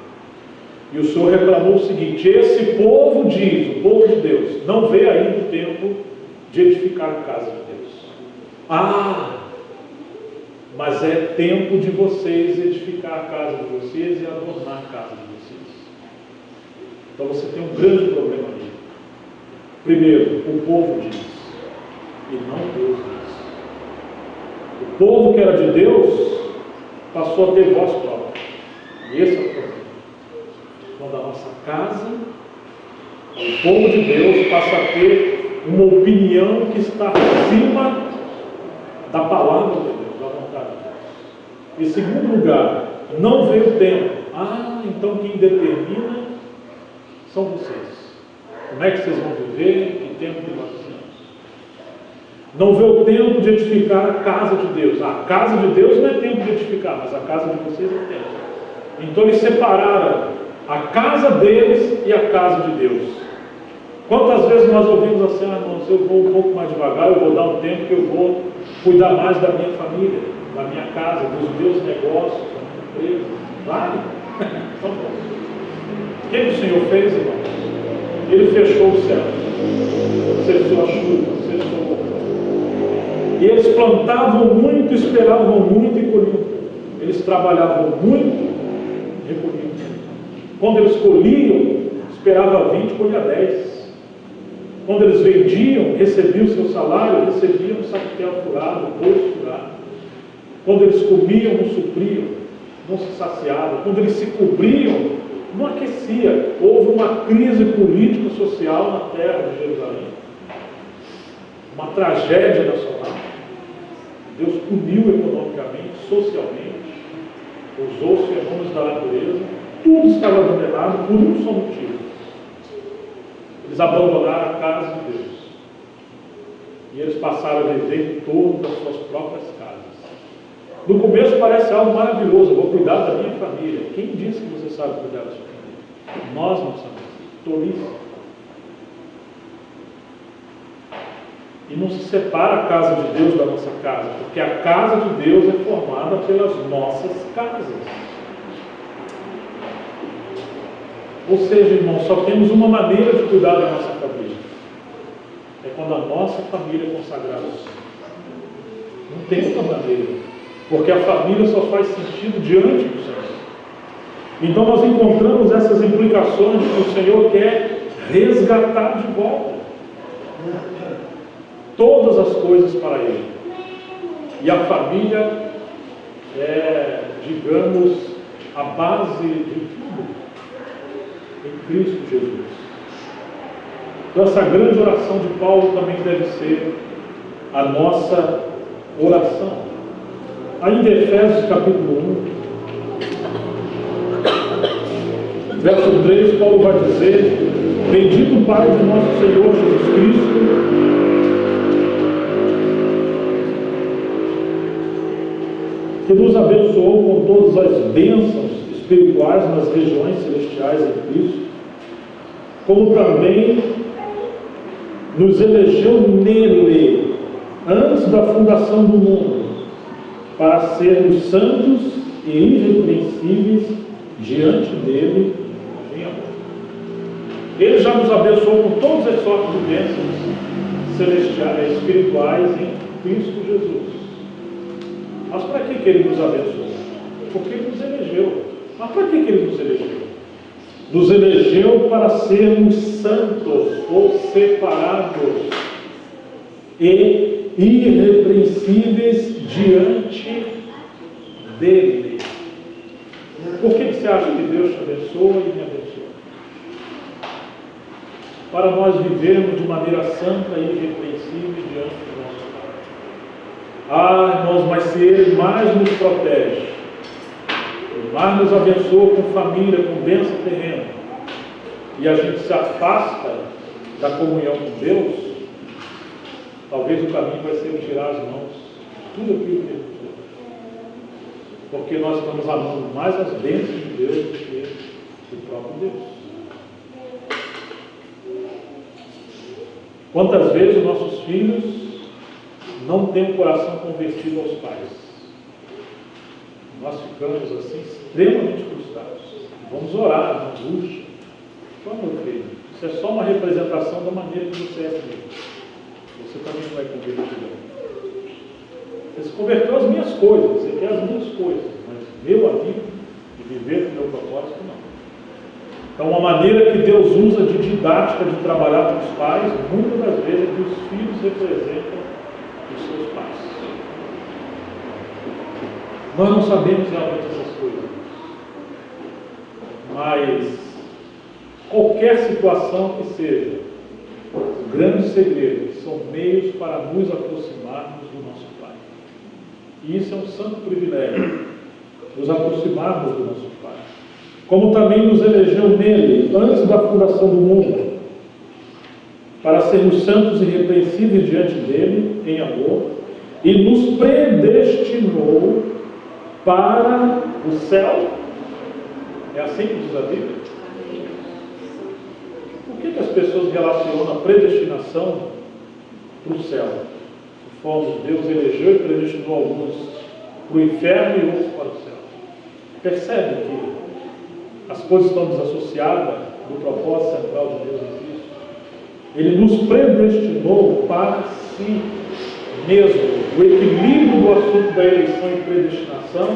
E o Senhor reclamou o seguinte: esse povo diz, o povo de Deus, não vê ainda o tempo de edificar a casa de Deus. Mas é tempo de vocês edificar a casa de vocês e adornar a casa de vocês. Então você tem um grande problema aqui. Primeiro, o povo diz, e não Deus diz. O povo que era de Deus passou a ter voz própria. E esse é o problema. Quando a nossa casa, o povo de Deus, passa a ter uma opinião que está acima da palavra de Deus, da vontade de Deus. Em segundo lugar, não vê o tempo. Então quem determina são vocês. Como é que vocês vão viver? Que tempo que nós estamos? Não vê o tempo de edificar a casa de Deus. A casa de Deus não é tempo de edificar, mas a casa de vocês é tempo. Então eles separaram a casa deles e a casa de Deus. Quantas vezes nós ouvimos assim: irmãos, eu vou um pouco mais devagar, eu vou dar um tempo que eu vou cuidar mais da minha família, da minha casa, dos meus negócios, da minha empresa. Vale? Então bom. O que o Senhor fez, irmãos? Ele fechou o céu, cessou a chuva, cessou o fogo. E eles plantavam muito, esperavam muito e colhiam pouco. Eles trabalhavam muito, recolhiam pouco. Quando eles colhiam, esperava 20, colhia 10. Quando eles vendiam, recebiam o seu salário, recebiam o saquetel furado, o bolso furado. Quando eles comiam, não supriam, não se saciavam. Quando eles se cobriam, não aquecia. Houve uma crise político-social na terra de Jerusalém. Uma tragédia nacional. Deus puniu economicamente, socialmente, usou os fenômenos da natureza. Tudo estava abandonado por um só motivo. Eles abandonaram a casa de Deus. E eles passaram a viver em torno das suas próprias casas. No começo parece algo maravilhoso: eu vou cuidar da minha família. Quem disse que você sabe cuidar da sua família? Nós não sabemos. Tolice. E não se separa a casa de Deus da nossa casa, porque a casa de Deus é formada pelas nossas casas. Ou seja, irmão, só temos uma maneira de cuidar da nossa família. É quando a nossa família é consagrada ao Senhor. Não tem outra maneira. Porque a família só faz sentido diante do Senhor. Então nós encontramos essas implicações que o Senhor quer resgatar de volta todas as coisas para Ele. E a família é, digamos, a base de tudo em Cristo Jesus. Então essa grande oração de Paulo também deve ser a nossa oração. Ainda em Efésios capítulo 1, Verso 3, Paulo vai dizer: bendito o Pai de nosso Senhor Jesus Cristo, que nos abençoou com todas as bênçãos espirituais nas regiões celestiais em Cristo, como também nos elegeu nele, antes da fundação do mundo, para sermos santos e irrepreensíveis diante dele em amor. Ele já nos abençoou com todas as sortes de bênçãos celestiais, espirituais em Cristo Jesus. Mas para que ele nos abençoou? Porque ele nos elegeu. Mas para que ele nos elegeu? Nos elegeu para sermos santos ou separados e irrepreensíveis diante dele. Por que você acha que Deus te abençoa e me abençoa? Para nós vivermos de maneira santa e irrepreensível diante do nosso Pai. Ah, irmãos, mas se Ele mais nos protege, mais nos abençoa com família, com bênção terrena, e a gente se afasta da comunhão com Deus, talvez o caminho vai ser tirar as mãos tudo aquilo que Ele fez. Porque nós estamos amando mais as bênçãos de Deus do que o próprio Deus. Quantas vezes os nossos filhos não têm o coração convertido aos pais? Nós ficamos assim extremamente frustrados. Vamos orar, na angústia. Então, meu filho, isso é só uma representação da maneira que você é comigo. Você também não vai converter. Você se converteu às minhas coisas, você quer as minhas coisas, mas meu amigo, de viver com o meu propósito, não. Então, uma maneira que Deus usa de didática, de trabalhar com os pais, muitas das vezes é que os filhos representam os seus pais. Nós não sabemos realmente essas coisas, mas qualquer situação que seja, os grandes segredos são meios para nos aproximarmos do nosso Pai. E isso é um santo privilégio, nos aproximarmos do nosso Pai. Como também nos elegeu nele, antes da fundação do mundo, para sermos santos e irrepreensíveis diante dele, em amor, e nos predestinou para o céu. É assim que diz a Bíblia? Por que as pessoas relacionam a predestinação para o céu? Fomos, Deus elegeu e predestinou alguns para o inferno e outros para o céu. Percebe que as coisas estão desassociadas do propósito central de Deus em Cristo? Ele nos predestinou para si mesmo. O equilíbrio do assunto da eleição e predestinação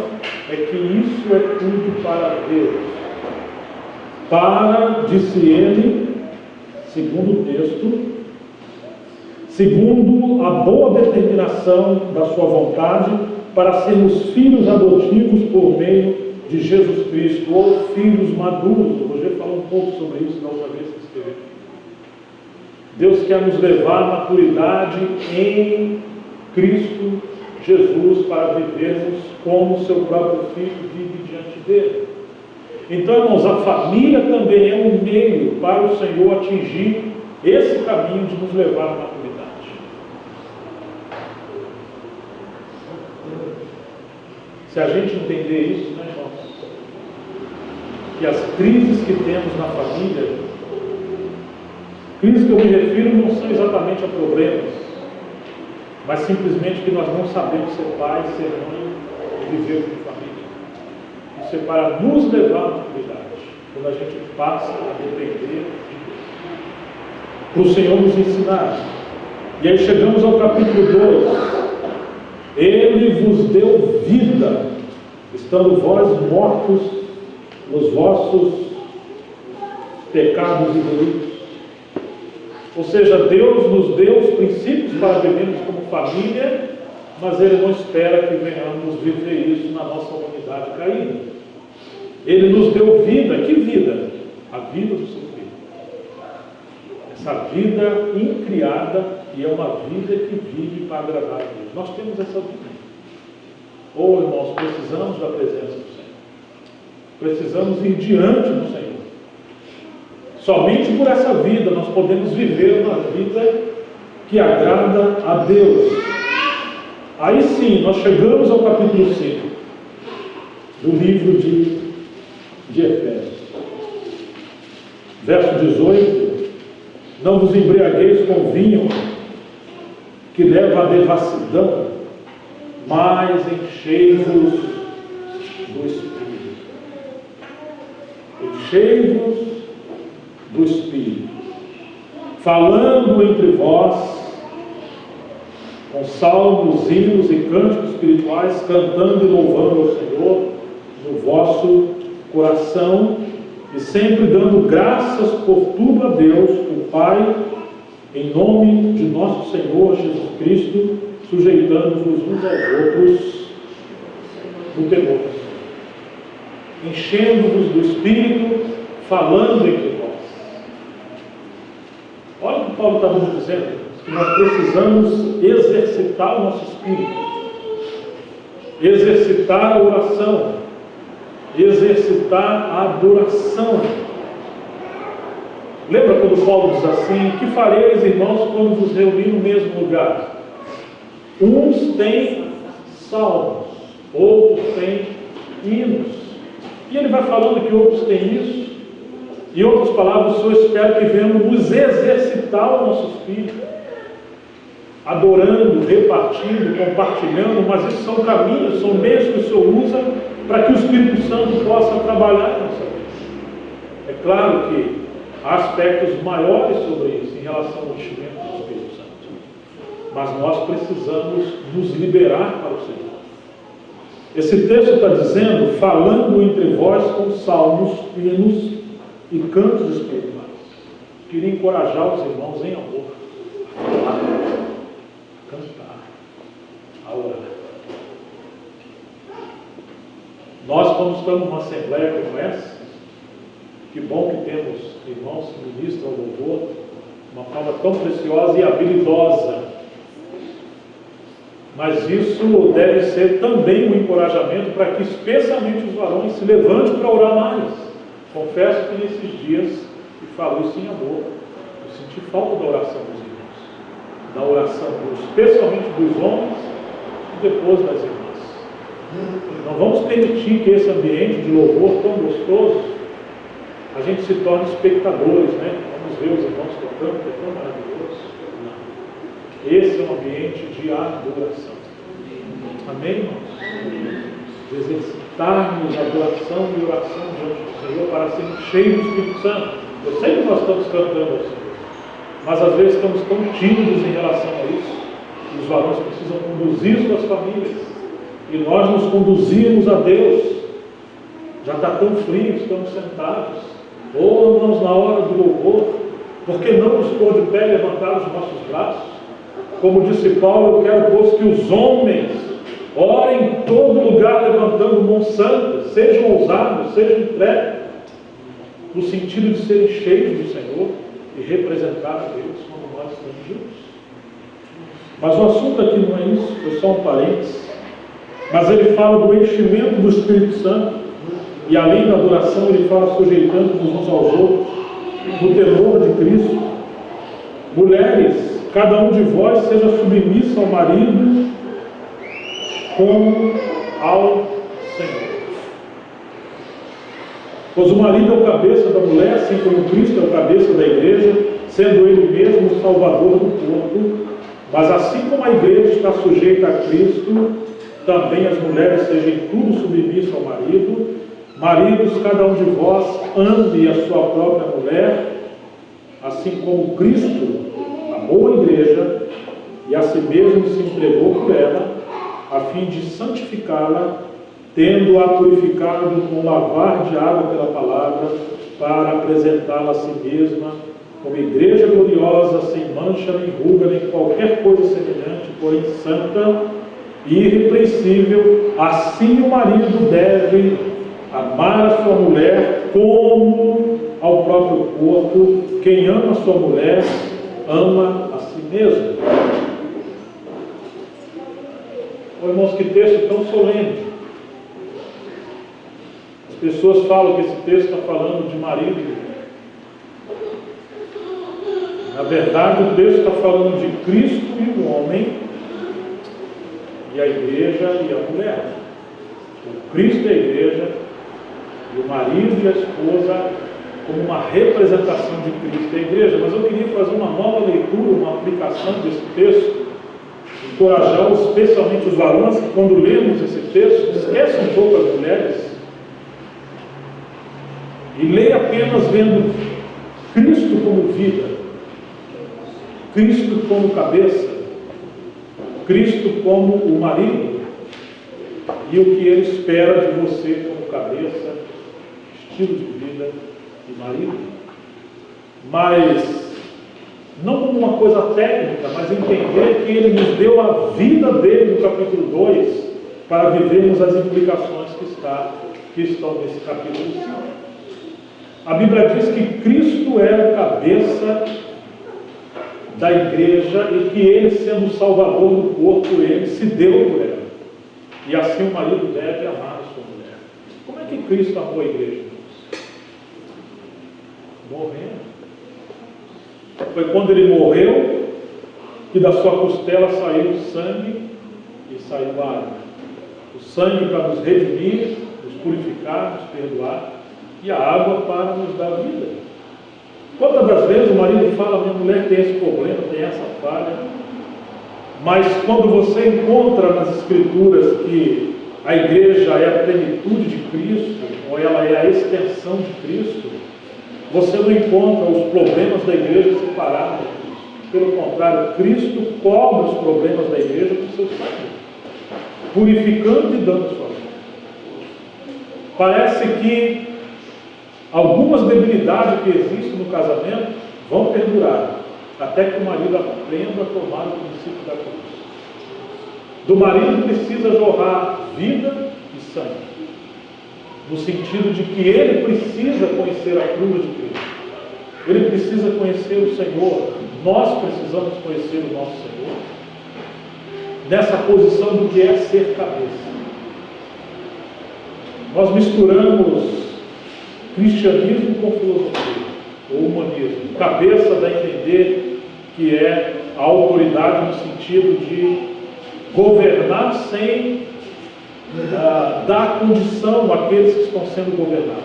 é que isso é tudo para Deus. Para, disse ele, segundo o texto, segundo a boa determinação da sua vontade, para sermos filhos adotivos por meio de Jesus Cristo, ou filhos maduros. O Roger falou um pouco sobre isso na outra vez que escreveu. Deus quer nos levar à maturidade em Cristo Jesus para vivermos como seu próprio Filho vive diante dele. Então, irmãos, a família também é um meio para o Senhor atingir esse caminho de nos levar à maturidade. Se a gente entender isso, né, irmãos? Que as crises que temos na família, crises que eu me refiro não são exatamente a problemas, mas simplesmente que nós não sabemos ser pai, ser mãe e viver com família. Isso é para nos levar à maturidade, quando a gente passa a depender de Deus, para o Senhor nos ensinar. E aí chegamos ao capítulo 2. Ele vos deu vida, estando vós mortos nos vossos pecados e delitos. Ou seja, Deus nos deu os princípios para vivermos como família, mas Ele não espera que venhamos viver isso na nossa humanidade caída. Ele nos deu vida. Que vida? A vida do seu Filho. Essa vida incriada, e é uma vida que vive para agradar a Deus. Nós temos essa vida. Ou, irmãos, precisamos da presença do Senhor. Precisamos ir diante do Senhor. Somente por essa vida nós podemos viver uma vida que agrada a Deus. Aí sim, nós chegamos ao capítulo 5 do livro de Efésios. Verso 18: não vos embriagueis com vinho, que leva à devassidão, mas enchei-vos do Espírito. Enchei-vos do Espírito, falando entre vós com salmos, hinos e cânticos espirituais, cantando e louvando ao Senhor no vosso coração, e sempre dando graças por tudo a Deus, o Pai, em nome de nosso Senhor Jesus Cristo, sujeitando-vos uns aos outros no temor, enchendo-vos do Espírito, falando entre vós. Olha o que Paulo está nos dizendo, que nós precisamos exercitar o nosso espírito, exercitar a oração, exercitar a adoração. Lembra quando Paulo diz assim: que fareis, irmãos, quando vos reunir no mesmo lugar? Uns têm salmos, outros têm hinos. E ele vai falando que outros têm isso. Em outras palavras, o Senhor espera que venhamos nos exercitar o nosso espírito, adorando, repartindo, compartilhando, mas isso são caminhos, são meios que o Senhor usa para que o Espírito Santo possa trabalhar em nossa vida. É claro que há aspectos maiores sobre isso em relação ao enchimento do Espírito Santo, mas nós precisamos nos liberar para o Senhor. Esse texto está dizendo: falando entre vós com salmos, hinos e cantos espirituais. Queria encorajar os irmãos em amor a cantar, a orar. Nós, quando estamos numa assembleia como essa, que bom que temos irmãos que ministram louvor de uma forma tão preciosa e habilidosa, mas isso deve ser também um encorajamento para que especialmente os varões se levantem para orar mais. Confesso que nesses dias, e falo isso em amor, eu senti falta da oração dos irmãos, da oração especialmente dos homens e depois das irmãs. Não vamos permitir que esse ambiente de louvor tão gostoso, a gente se torne espectadores, né? Vamos ver os irmãos tocando, que é tão maravilhoso. Não. Esse é um ambiente de adoração. Amém, irmãos? De exercitarmos a adoração e oração diante do Senhor para sermos cheios do Espírito Santo. Eu sei que nós estamos cantando ao Senhor, mas às vezes estamos tão tímidos em relação a isso. Os varões precisam conduzir suas famílias e nós nos conduzimos a Deus. Já está tão frio, estamos sentados. Ou irmãos, na hora do louvor, por que não nos pôr de pé e levantar os nossos braços? Como disse Paulo: eu quero, pois, que os homens orem em todo lugar levantando mãos santas, sejam ousados, sejam intrépidos, no sentido de serem cheios do Senhor e representar a Deus quando nós estamos juntos. Mas o assunto aqui não é isso, foi só um parênteses. Mas ele fala do enchimento do Espírito Santo, e além da adoração ele fala sujeitando-nos uns aos outros, no temor de Cristo. Mulheres, cada um de vós seja submisso ao marido como ao Senhor. Pois o marido é o cabeça da mulher, assim como Cristo é o cabeça da igreja, sendo ele mesmo o salvador do corpo. Mas assim como a igreja está sujeita a Cristo, também as mulheres sejam em tudo submissas ao marido. Maridos, cada um de vós ame a sua própria mulher, assim como Cristo amou a igreja e a si mesmo se entregou por ela, a fim de santificá-la, tendo-a purificado com lavar de água pela palavra, para apresentá-la a si mesma como igreja gloriosa, sem mancha, nem ruga, nem qualquer coisa semelhante, porém santa e irrepreensível. Assim o marido deve amar a sua mulher como ao próprio corpo. Quem ama a sua mulher, ama a si mesmo. Irmãos, que texto tão solene. As pessoas falam que esse texto está falando de marido Na verdade, o texto está falando de Cristo e o homem, e a igreja e a mulher. O Cristo e a igreja, e o marido e a esposa, como uma representação de Cristo e a igreja. Mas eu queria fazer uma nova leitura, uma aplicação desse texto, encorajar especialmente os varões que, quando lemos esse texto, esquecem um pouco as mulheres e leem apenas vendo Cristo como vida, Cristo como cabeça, Cristo como o marido e o que Ele espera de você como cabeça, estilo de vida e marido. Mas não como uma coisa técnica, mas entender que Ele nos deu a vida dele no capítulo 2 para vivermos as implicações que estão nesse capítulo 5. A Bíblia diz que Cristo é a cabeça da igreja e que Ele, sendo o Salvador do corpo, Ele se deu por ela. E assim o marido deve amar a sua mulher. Como é que Cristo amou a igreja? Morrendo. Foi quando Ele morreu que da sua costela saiu o sangue e saiu a água. O sangue para nos redimir, nos purificar, nos perdoar, e a água para nos dar vida. Quantas das vezes o marido fala: minha mulher tem esse problema, tem essa falha, mas quando você encontra nas Escrituras que a igreja é a plenitude de Cristo, ou ela é a extensão de Cristo, você não encontra os problemas da igreja separados de Cristo. Pelo contrário, Cristo cobre os problemas da igreja com seu sangue, purificando e dando a sua vida. Parece que algumas debilidades que existem no casamento vão perdurar, até que o marido aprenda a tomar o princípio da cruz. Do marido precisa jorrar vida e sangue, no sentido de que ele precisa conhecer a cruz de Cristo, ele precisa conhecer o Senhor, nós precisamos conhecer o nosso Senhor, nessa posição do que é ser cabeça. Nós misturamos cristianismo com filosofia, ou humanismo. Cabeça dá a entender que é a autoridade no sentido de governar sem dar condição àqueles que estão sendo governados.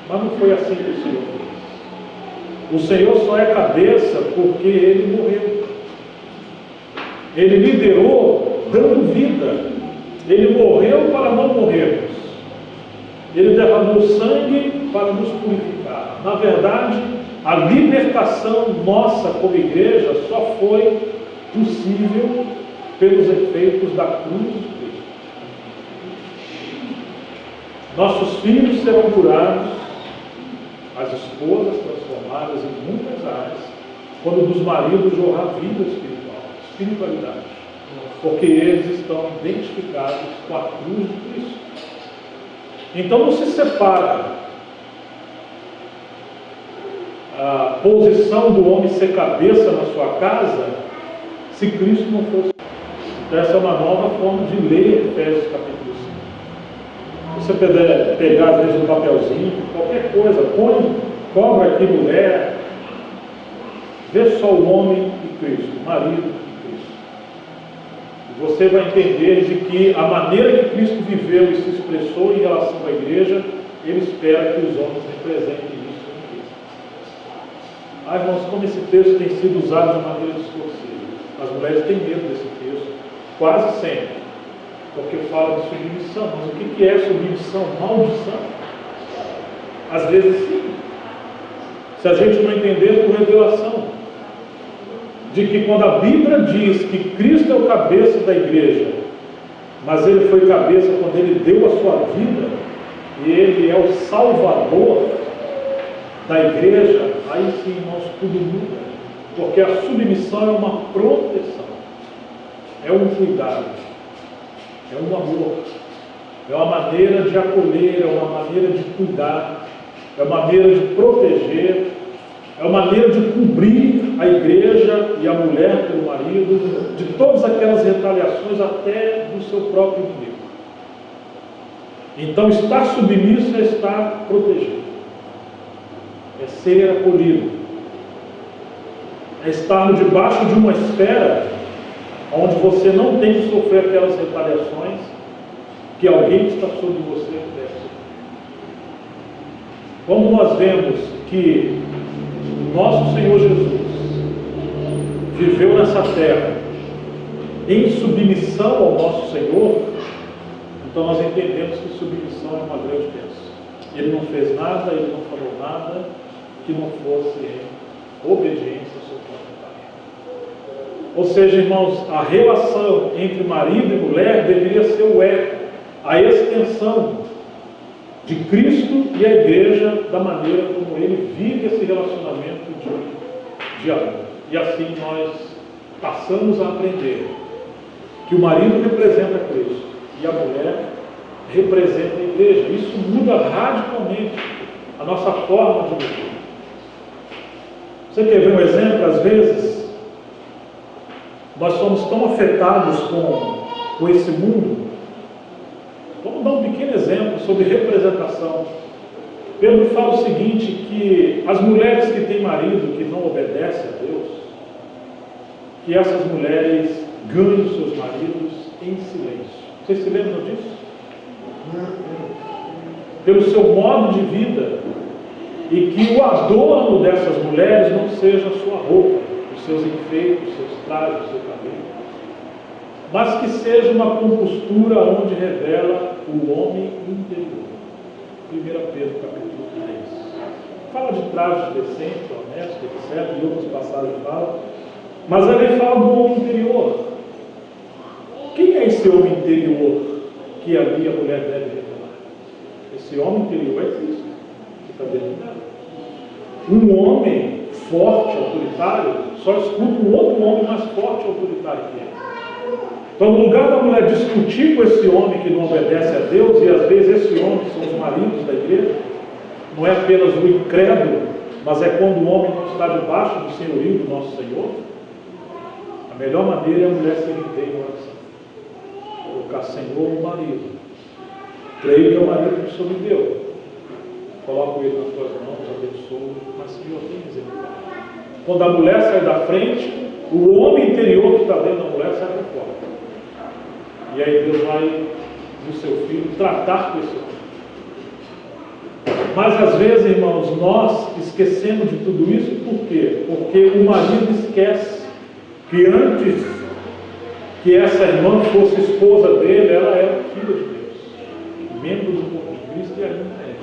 Mas não foi assim que o Senhor fez. O Senhor só é cabeça porque Ele morreu. Ele liderou dando vida. Ele morreu para não morrermos. Ele derramou sangue para nos purificar. Na verdade, a libertação nossa como igreja só foi possível pelos efeitos da cruz de Cristo. Nossos filhos serão curados, as esposas transformadas em muitas áreas, quando dos maridos jorrar vida espiritual, espiritualidade, porque eles estão identificados com a cruz de Cristo. Então não se separa a posição do homem ser cabeça na sua casa se Cristo não fosse. Então essa é uma nova forma de ler Efésios capítulo 5. Se você puder pegar às vezes um papelzinho, qualquer coisa, põe, cobra aqui mulher, vê só o homem e Cristo, o marido e Cristo. E você vai entender de que a maneira que Cristo viveu e se expressou em relação à igreja, Ele espera que os homens representem isso em Cristo. Irmãos, como esse texto tem sido usado de maneira distorcida. As mulheres têm medo desse texto, quase sempre, porque fala de submissão. Mas o que é submissão? Maldição? Às vezes sim, se a gente não entender por revelação, de que quando a Bíblia diz que Cristo é o cabeça da igreja, mas Ele foi cabeça quando Ele deu a sua vida, e Ele é o Salvador da igreja, aí sim, irmãos, tudo muda. Porque a submissão é uma proteção, é um cuidado, é um amor, é uma maneira de acolher, é uma maneira de cuidar, é uma maneira de proteger, é uma maneira de cobrir a igreja e a mulher pelo marido de todas aquelas retaliações, até do seu próprio inimigo. Então, estar submisso é estar protegido, é ser acolhido. é estarmos debaixo de uma esfera onde você não tem que sofrer aquelas retaliações que alguém que está sobre você deve sofrer. Quando nós vemos que nosso Senhor Jesus viveu nessa terra em submissão ao nosso Senhor, então nós entendemos que submissão é uma grande bênção. Ele não fez nada, ele não falou nada que não fosse em obediência ao seu próprio Pai. Ou seja, irmãos, a relação entre marido e mulher deveria ser o eco, a extensão de Cristo e a igreja, da maneira como ele vive esse relacionamento de amor. E assim nós passamos a aprender que o marido representa Cristo e a mulher representa a igreja. Isso muda radicalmente a nossa forma de viver. Você quer ver um exemplo? Às vezes nós somos tão afetados com esse mundo. Vamos dar um pequeno exemplo sobre representação. Pedro fala o seguinte, que as mulheres que têm marido que não obedece a Deus, que essas mulheres ganhem seus maridos em silêncio. Vocês se lembram disso? Pelo seu modo de vida, e que o adorno dessas mulheres não seja a sua roupa, os seus enfeites, os seus trajes, o seu cabelo, mas que seja uma compostura onde revela o homem interior. 1 Pedro capítulo 3. Fala de trajes decentes, honestos, etc. E outras passagens falam. Mas ali fala do homem interior. Quem é esse homem interior que ali a mulher deve revelar? Esse homem interior é Cristo, que está dentro dela. Um homem forte, autoritário, só escuta um outro homem mais forte e autoritário que ele. Então, no lugar da mulher discutir com esse homem que não obedece a Deus, e às vezes esse homem são os maridos da igreja, não é apenas o incrédulo, mas é quando o homem não está debaixo do senhorio do nosso Senhor, a melhor maneira é a mulher se render em oração. Colocar Senhor no marido. Creio que é o marido que o Senhor me deu. Coloco ele nas tuas mãos, abençoo, mas Senhor, tem misericórdia. Quando a mulher sai da frente, o homem interior que está dentro da mulher sai para fora. E aí Deus vai, no seu filho, tratar com esse homem. Mas às vezes, irmãos, nós esquecemos de tudo isso. Por quê? Porque o marido esquece que antes que essa irmã fosse esposa dele, ela era filha de Deus, membro do corpo de Cristo, e ainda é.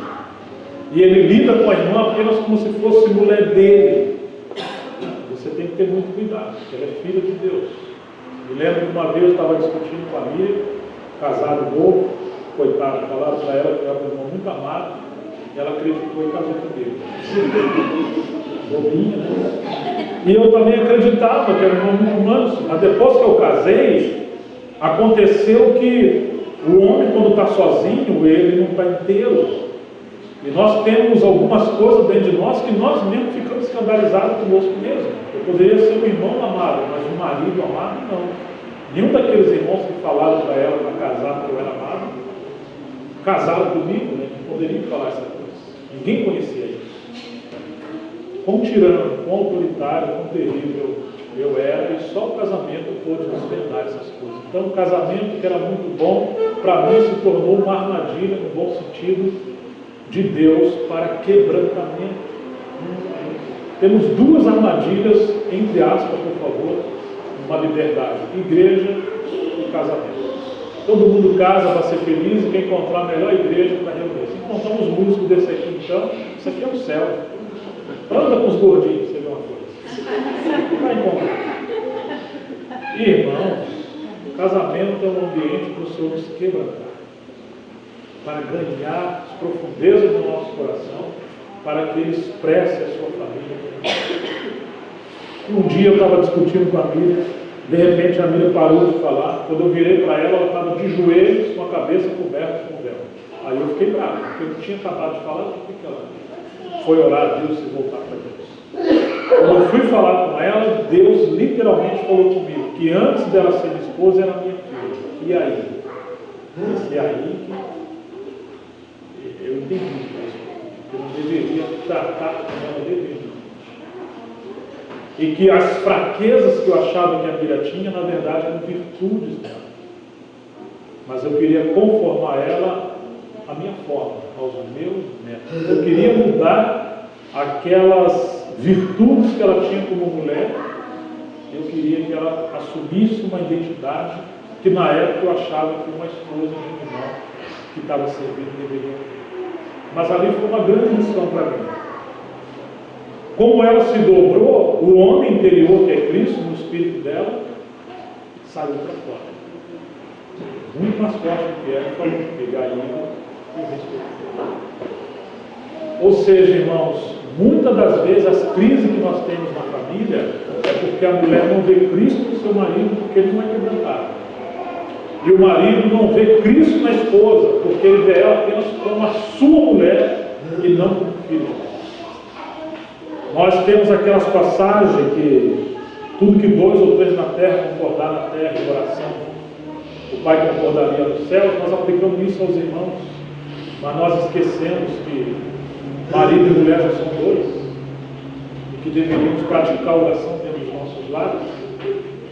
E ele lida com a irmã apenas como se fosse mulher dele. Você tem que ter muito cuidado, porque ela é filha de Deus. Me lembro que uma vez eu estava discutindo com a Miriam, casado novo, coitado, falaram para ela que era um irmão muito amado, e ela acreditou e casou com ele. Bobinha, né? E eu também acreditava que era um irmão muito manso, mas depois que eu casei, aconteceu que o homem, quando está sozinho, ele não está inteiro. E nós temos algumas coisas dentro de nós que nós mesmos ficamos escandalizados conosco mesmo. Eu poderia ser um irmão amado, mas um marido amado, não. Nenhum daqueles irmãos que falaram para ela para casar porque eu era amado, casaram comigo, né? Que poderiam falar essa coisa. Ninguém conhecia isso. Quão tirano, quão autoritário, quão terrível eu era, e só o casamento pôde desvendar essas coisas. Então, o casamento, que era muito bom, para mim se tornou uma armadilha, no bom sentido, de Deus para quebrantamento. Temos duas armadilhas, entre aspas, por favor, uma liberdade: igreja e casamento. Todo mundo casa para ser feliz e quer encontrar a melhor igreja para reunir. Se encontrar uns músicos desse aqui, então, isso aqui é o céu. Anda com os gordinhos, você vê uma coisa. Vai encontrar. Irmãos, o casamento é um ambiente para o Senhor se quebrantar, para ganhar as profundezas do nosso coração, para que Ele expresse a sua família. Um dia eu estava discutindo com a Miriam, de repente a Miriam parou de falar. Quando eu virei para ela, ela estava de joelhos, com a cabeça coberta com o véu. Aí eu fiquei bravo, porque eu tinha acabado de falar, o que ela foi orar a Deus e voltar para Deus. Quando eu fui falar com ela, Deus literalmente falou comigo, que antes dela ser minha esposa, era minha filha. E aí? E aí eu entendi isso. Eu não deveria tratar como ela deveria. E que as fraquezas que eu achava que a Bíblia tinha, na verdade, eram virtudes dela. Mas eu queria conformar ela à minha forma, aos meus métodos. Eu queria mudar aquelas virtudes que ela tinha como mulher. Eu queria que ela assumisse uma identidade que na época eu achava que uma esposa de um irmão que estava servindo deveria ter. Mas ali foi uma grande lição para mim. Como ela se dobrou, o homem interior, que é Cristo, no espírito dela, saiu para fora. Muito mais forte do que ela, falou, pegar e respeitar. Ou seja, irmãos, muitas das vezes as crises que nós temos na família é porque a mulher não vê Cristo no seu marido, porque ele não é quebrantado. E o marido não vê Cristo na esposa, porque ele vê ela apenas como a sua mulher e não como filho. Nós temos aquelas passagens que tudo que 2 ou 3 na terra concordar na terra em oração, o Pai concordaria nos céus. Nós aplicamos isso aos irmãos, mas nós esquecemos que marido e mulher já são 2 e que deveríamos praticar a oração dentro dos nossos lares.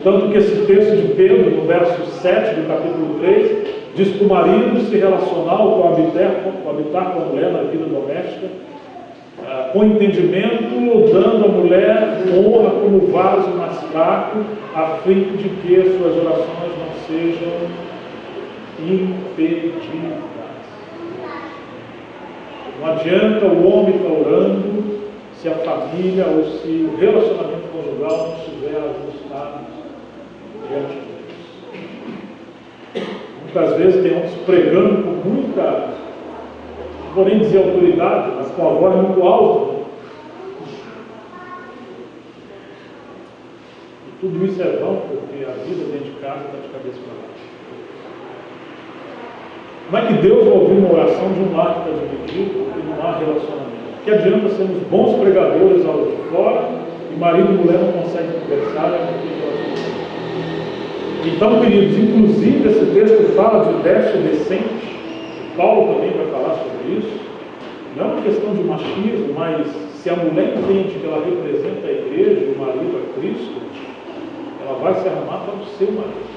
Tanto que esse texto de Pedro, no verso 7 do capítulo 3, diz que o marido se relacionar ou coabitar com a mulher na vida doméstica, com entendimento, dando à mulher honra como vaso mais fraco, a fim de que as suas orações não sejam impedidas. Não adianta o homem estar orando se a família ou se o relacionamento conjugal não estiver ajustado diante de Deus. Muitas vezes tem uns pregando com muita, não vou nem dizer autoridade, mas com a voz muito alta. E tudo isso é vão, porque a vida dentro de casa está de cabeça para baixo. Como é que Deus vai ouvir uma oração de um lar que está dividido e não há relacionamento? Que adianta sermos bons pregadores ao de fora e marido e mulher não conseguem conversar, Então, queridos, inclusive esse texto fala de veste decente. Paulo também vai falar sobre isso. Não é uma questão de machismo, mas se a mulher entende que ela representa a igreja e o marido é Cristo, ela vai se arrumar para o seu marido.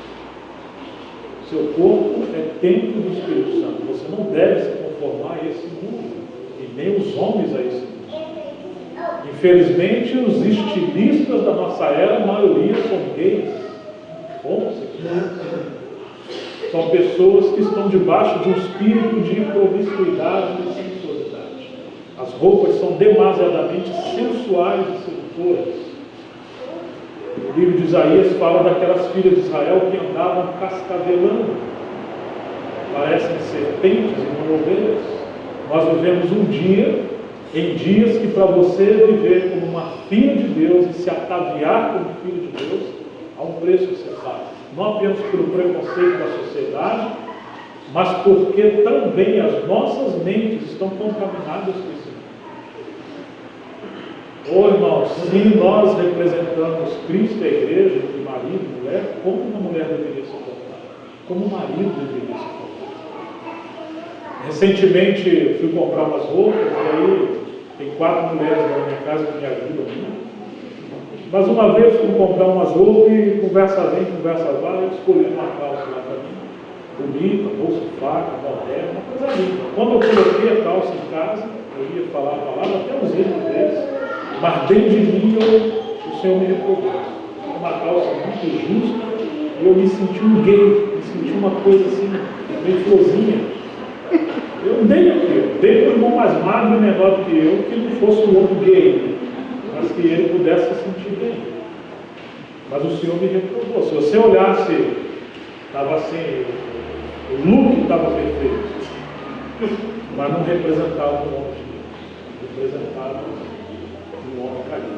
Seu corpo é templo do Espírito Santo. Você não deve se conformar a esse mundo, e nem os homens a esse mundo. Infelizmente, os estilistas da nossa era, a maioria são gays, homossexuais. São pessoas que estão debaixo de um espírito de promiscuidade e sensualidade. As roupas são demasiadamente sensuais e sedutoras. O livro de Isaías fala daquelas filhas de Israel que andavam cascavelando. Parecem serpentes e não ovelhas. Nós vivemos um dia, em dias que para você viver como uma filha de Deus e se ataviar como filho de Deus, há um preço que você paga. Não apenas pelo preconceito da sociedade, mas porque também as nossas mentes estão contaminadas com esse mundo. Oh, irmãos, se nós representamos Cristo e a igreja, entre marido e mulher, como uma mulher deveria se comportar? Como um marido deveria se comportar? Recentemente fui comprar umas roupas, e aí tem 4 mulheres na minha casa que me ajudam muito. Mas uma vez fui comprar umas roupas e conversa vem, conversa vai, eu escolhi uma calça lá para mim, bonita, bolsa fraca, moderna, uma coisa linda. Quando eu coloquei a calça em casa, eu ia falar a palavra, até os erros deles, mas dentro de mim o Senhor me reprovou. Uma calça muito justa, e eu me senti um gay, me senti uma coisa assim, meio florzinha. Eu dei para o irmão mais magro e menor do que eu, que não fosse um outro gay, mas que ele pudesse se sentir bem. Mas o Senhor me reprovou. Se você olhasse, estava assim, o look estava perfeito, mas não representava o homem de Deus, representava um homem caído.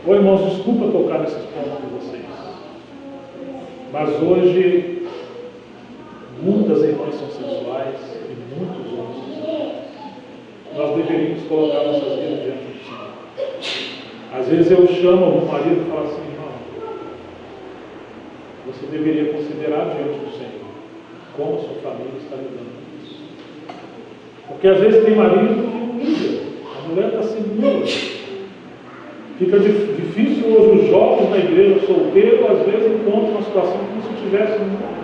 Ô irmãos, desculpa tocar nesses pontos de vocês, mas hoje muitas irmãs são sensuais e muitos homens são sensuais. Nós deveríamos colocar nossas vidas diante do Senhor. Às vezes eu chamo algum marido e falo assim, irmão, você deveria considerar diante do Senhor como a sua família está lidando com isso. Porque às vezes tem marido que não liga, a mulher está sendo nua, Fica difícil hoje os jovens na igreja solteiro, às vezes encontram uma situação como se tivesse um mundo.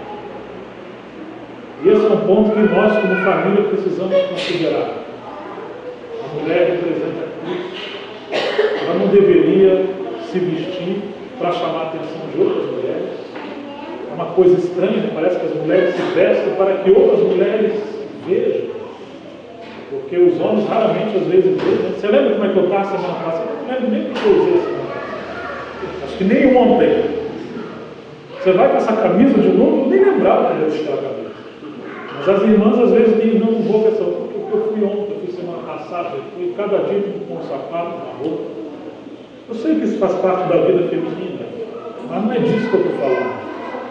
E esse é um ponto que nós, como família, precisamos considerar. A mulher representa Cristo. Ela não deveria se vestir para chamar a atenção de outras mulheres. É uma coisa estranha, parece que as mulheres se vestem para que outras mulheres vejam. Porque os homens raramente, às vezes, vejam. Você lembra como é que eu estava semana passada? Eu não lembro nem o que eu usei semana passada. Acho que nem ontem. Você vai com essa camisa de novo, nem lembrava que eu tinha aquela camisa. Mas as irmãs às vezes dizem, não vou com essa roupa, porque eu fui ontem, eu fui semana passada, eu fui cada dia com um sapato, uma roupa. Eu sei que isso faz parte da vida feminina, mas não é disso que eu estou falando.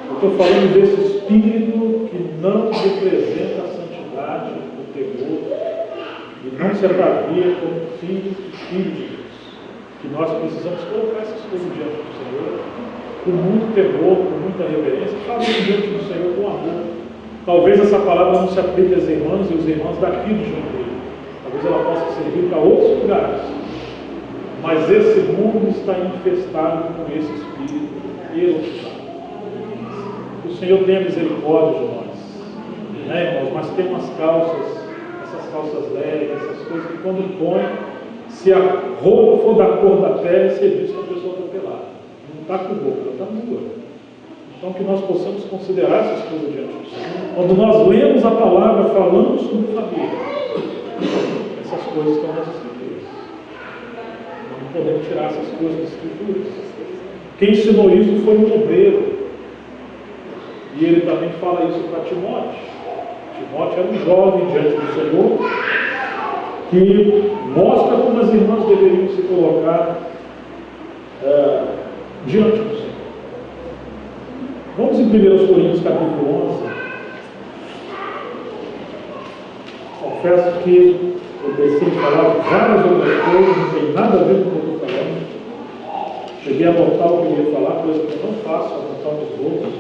Eu estou falando desse espírito que não representa a santidade, o temor, e não se atravia como filho de Deus. Que nós precisamos colocar essas coisas diante do Senhor, com muito temor, com muita reverência, fazer diante do Senhor com amor. Talvez essa palavra não se aplique às irmãs e os irmãos daqui de Joinville. Talvez ela possa servir para outros lugares. Mas esse mundo está infestado com esse espírito erotizado. Que o Senhor tenha misericórdia de nós. Né, irmãos? Mas tem umas calças, essas calças leves, essas coisas que quando põe, se a roupa for da cor da pele, você diz que a pessoa está pelada. Não está com roupa, ela está nua. Então, que nós possamos considerar essas coisas diante do Senhor. Quando nós lemos a palavra, falamos sobre família, essas coisas estão nas Escrituras. Nós não podemos tirar essas coisas das Escrituras. Quem ensinou isso foi um obreiro. E ele também fala isso para Timóteo. Timóteo era um jovem diante do Senhor, que mostra como as irmãs deveriam se colocar diante do Senhor. Vamos em 1 Coríntios capítulo 11. Confesso que eu pensei em falar várias outras coisas, não tem nada a ver com o que eu estou falando. Cheguei a anotar o que eu ia falar, coisa que eu não faço, anotar os outros.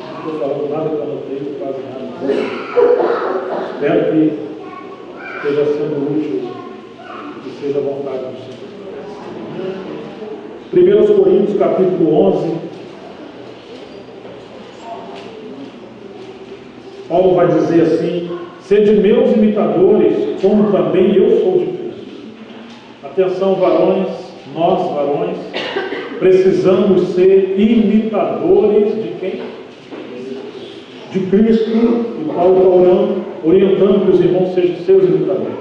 Não estou falando nada que eu anotei, quase nada. Espero que esteja sendo útil e que seja a vontade do Senhor. 1 Coríntios capítulo 11. Paulo vai dizer assim: sede meus imitadores, como também eu sou de Cristo. Atenção, varões, nós, varões, precisamos ser imitadores de quem? De Cristo. E Paulo está orientando que os irmãos sejam seus imitadores.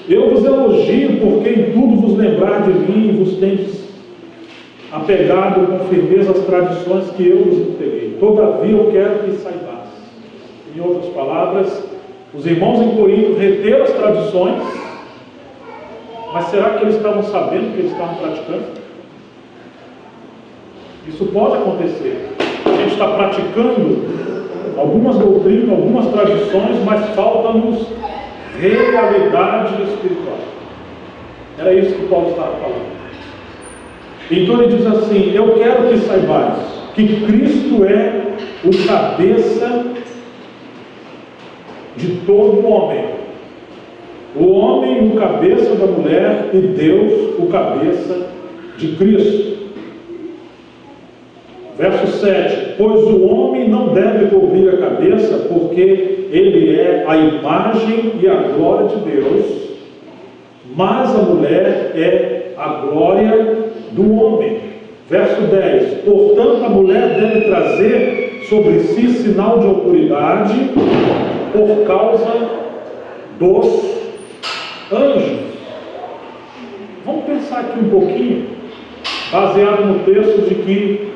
Eu vos elogio porque em tudo vos lembrar de mim e vos tendes apegado com firmeza às tradições que eu vos entreguei. Todavia eu quero que saibais. Em outras palavras, os irmãos em Corinto reteram as tradições, mas será que eles estavam sabendo que eles estavam praticando? Isso pode acontecer. A gente está praticando algumas doutrinas, algumas tradições, mas falta-nos realidade espiritual. Era isso que Paulo estava falando. Então ele diz assim: eu quero que saibais que Cristo é o cabeça de todo homem. O homem, o cabeça da mulher, e Deus, o cabeça de Cristo. Verso 7: pois o homem não deve cobrir a cabeça, porque ele é a imagem e a glória de Deus, mas a mulher é a glória do homem. Verso 10: portanto a mulher deve trazer sobre si sinal de autoridade por causa dos anjos. Vamos pensar aqui um pouquinho, baseado no texto de que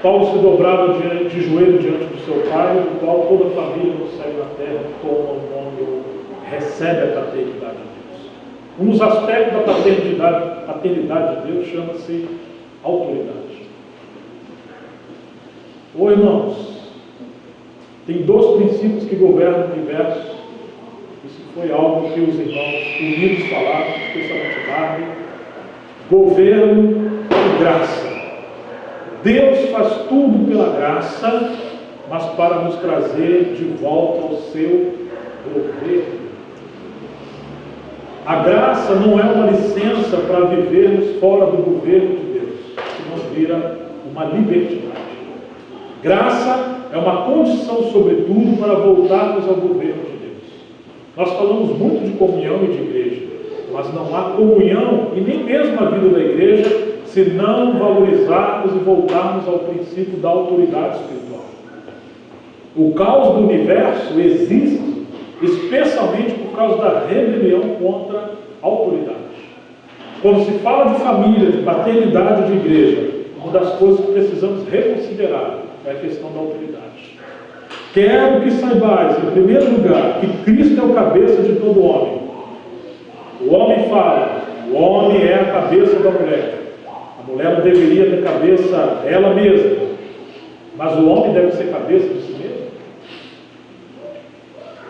Paulo se dobrava de joelho diante do seu pai, do qual toda a família no céu e na terra toma o nome ou recebe a paternidade de Deus. Um dos aspectos da paternidade de Deus chama-se autoridade. Ô irmãos, tem dois princípios que governam o universo. Isso foi algo que os irmãos unidos falaram, especialmente Barbie. Governo e graça. Deus faz tudo pela graça, mas para nos trazer de volta ao seu governo. A graça não é uma licença para vivermos fora do governo de Deus, senão vira uma libertinagem. Graça é uma condição, sobretudo, para voltarmos ao governo de Deus. Nós falamos muito de comunhão e de igreja, mas não há comunhão e nem mesmo a vida da igreja se não valorizarmos e voltarmos ao princípio da autoridade espiritual. O caos do universo existe especialmente por causa da rebelião contra a autoridade. Quando se fala de família, de paternidade, de igreja, uma das coisas que precisamos reconsiderar é a questão da autoridade. Quero que saibais, em primeiro lugar, que Cristo é o cabeça de todo homem. O homem fala, o homem é a cabeça da mulher. A mulher não deveria ter cabeça ela mesma, mas o homem deve ser cabeça de si mesmo.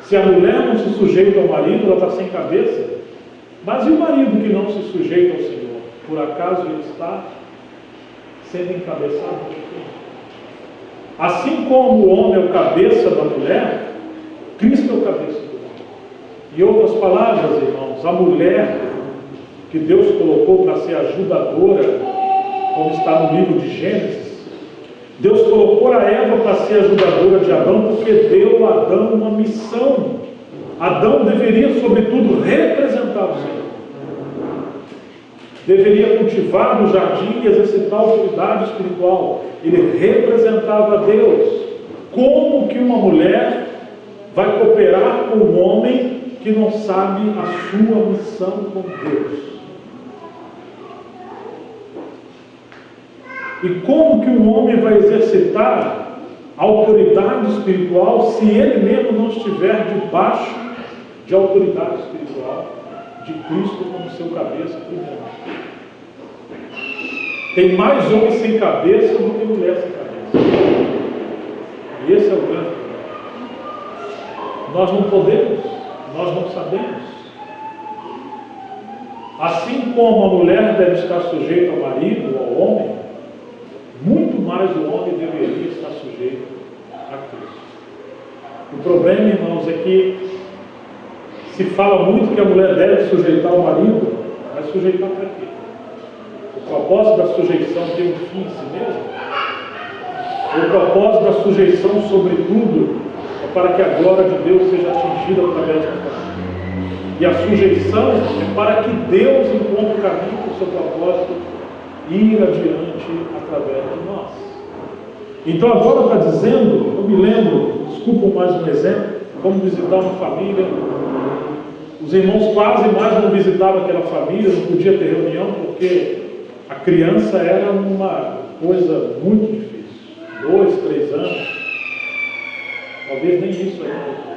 Se a mulher não se sujeita ao marido, ela está sem cabeça. Mas e o marido que não se sujeita ao Senhor? Por acaso ele está sendo encabeçado por quem? Assim como o homem é o cabeça da mulher, Cristo é o cabeça do homem. Em outras palavras, irmãos, a mulher que Deus colocou para ser ajudadora, como está no livro de Gênesis, Deus colocou a Eva para ser ajudadora de Adão, porque deu a Adão uma missão. Adão deveria, sobretudo, representar o Senhor. Deveria cultivar no jardim e exercitar a autoridade espiritual. Ele representava a Deus. Como que uma mulher vai cooperar com um homem que não sabe a sua missão com Deus? E como que um homem vai exercitar a autoridade espiritual se ele mesmo não estiver debaixo de autoridade espiritual de Cristo como seu cabeça primeiro? Tem mais homem sem cabeça do que mulher sem cabeça. E esse é o grande problema. Nós não podemos, nós não sabemos. Assim como a mulher deve estar sujeita ao marido, ao homem, muito mais o homem deveria estar sujeito a Cristo. O problema, irmãos, é que se fala muito que a mulher deve sujeitar o marido, mas sujeitar para quê? O propósito da sujeição tem um fim em si mesmo? O propósito da sujeição, sobretudo, é para que a glória de Deus seja atingida através da família. E a sujeição é para que Deus encontre o caminho para o seu propósito ir adiante através de nós. Então agora está dizendo, eu me lembro, desculpa mais um exemplo, vamos visitar uma família, os irmãos quase mais não visitavam aquela família, não podia ter reunião porque a criança era uma coisa muito difícil, 2, 3 anos, talvez nem isso ainda.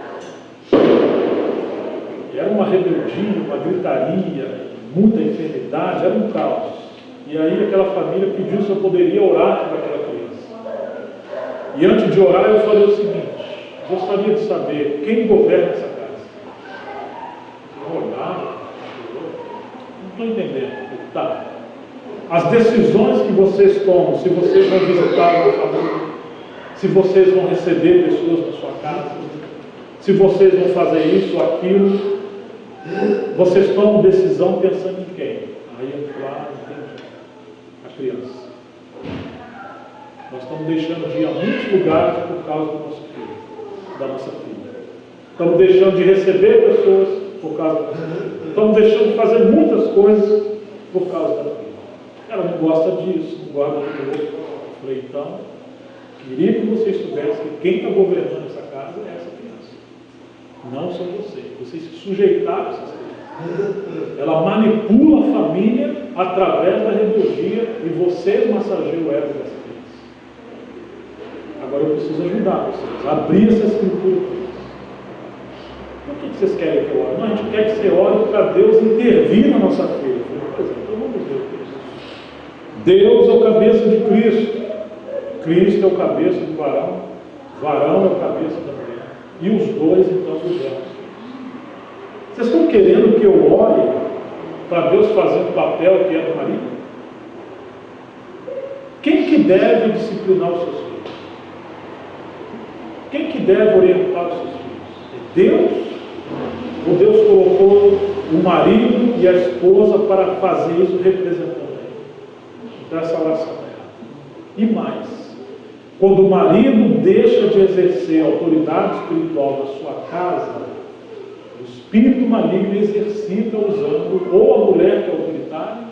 Era uma rebeldia, uma gritaria, muita enfermidade, era um caos. E aí aquela família pediu se eu poderia orar para aquela criança. E antes de orar eu falei o seguinte: gostaria de saber quem governa essa casa. Orar? Não estou entendendo. Tá. As decisões que vocês tomam, se vocês vão visitar uma família, se vocês vão receber pessoas na sua casa, se vocês vão fazer isso ou aquilo, vocês tomam decisão pensando em quem? Aí é claro, entendi. A criança. Nós estamos deixando de ir a muitos lugares por causa do nosso filho, da nossa filha. Estamos deixando de receber pessoas por causa da nossa filha. Estamos deixando de fazer muitas coisas por causa da filha. Ela não gosta disso, não gosta daquilo. Eu falei, então, queria que vocês soubessem que quem está governando essa casa é essa criança. Não são vocês. Vocês se sujeitaram a essas crianças. Ela manipula a família através da rebeldia e vocês massageiam o ego dessa criança. Agora eu preciso ajudar vocês a abrir essa escritura para eles. Por que vocês querem que eu ore? Não, a gente quer que você ore para Deus intervir na nossa filha. Por exemplo, então vamos ver o texto. Deus é o cabeça de Cristo. Cristo é o cabeça do varão. Varão é o cabeça da mulher. E os dois então governam. Vocês estão querendo que eu ore para Deus fazer o papel que é do marido? Quem que deve disciplinar os seus filhos? Quem que deve orientar os seus filhos? É Deus? Ou Deus colocou o marido e a esposa para fazer isso representando ele. Então essa oração é errada. E mais, quando o marido deixa de exercer a autoridade espiritual na sua casa, o espírito maligno exercita usando ou a mulher que é autoritária,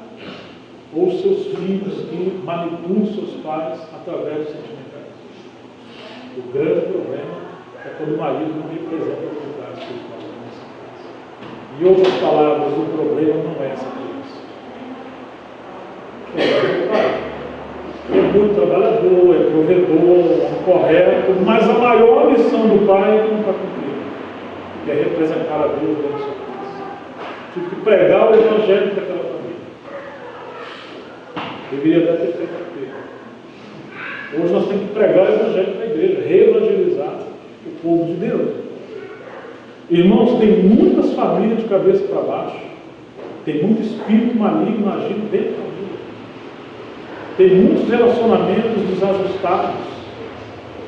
ou os seus filhos que manipulam seus pais através do sentimentalismo. O grande problema é quando o marido não representa a autoridade espiritual na nossa casa. Em outras palavras, o problema não é essa criança. É muito trabalhador, é provedor, é correto, mas a maior missão do pai não está cumprida, que é representar a Deus dentro da sua casa. Tive que pregar o evangelho daquela família. Deveria até ter feito aquilo. Hoje nós temos que pregar o evangelho na igreja, reevangelizar o povo de Deus. Irmãos, tem muitas famílias de cabeça para baixo, tem muito espírito maligno agindo dentro da família. Tem muitos relacionamentos desajustados,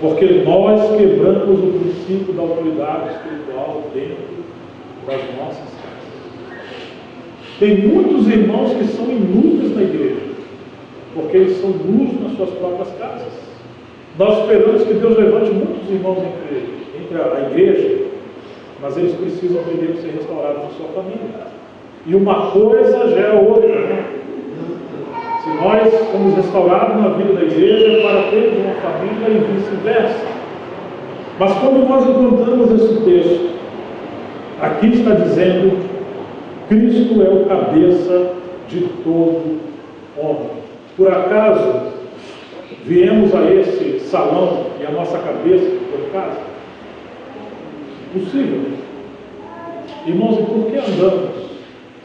porque nós quebramos o princípio da autoridade espiritual dentro das nossas casas. Tem muitos irmãos que são inúteis na igreja, porque eles são nus nas suas próprias casas. Nós esperamos que Deus levante muitos irmãos entre a igreja, mas eles precisam primeiro ser restaurados na sua família. E uma coisa gera outra, né? Se nós somos restaurados na vida da igreja, é para termos uma família e vice-versa. Mas quando nós encontramos esse texto, aqui está dizendo: Cristo é o cabeça de todo homem. Por acaso, viemos a esse salão e a nossa cabeça ficou em casa? Impossível. Irmãos, e por que andamos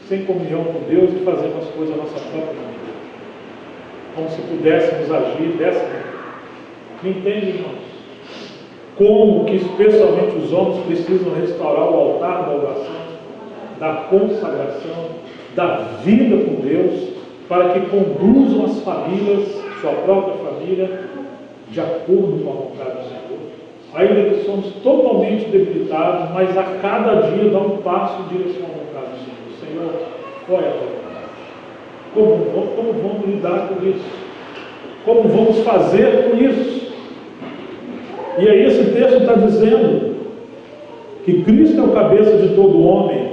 sem comunhão com Deus e fazemos as coisas à nossa própria maneira? Como se pudéssemos agir dessa maneira. Me entende, irmãos? Como que especialmente os homens precisam restaurar o altar da oração, da consagração, da vida com Deus, para que conduzam as famílias, sua própria família, de acordo com a vontade do Senhor. Ainda que somos totalmente debilitados, mas a cada dia dá um passo em direção à vontade do Senhor. Senhor, qual é a tua vontade? Como vamos lidar com isso? Como vamos fazer com isso? E aí esse texto está dizendo que Cristo é o cabeça de todo homem,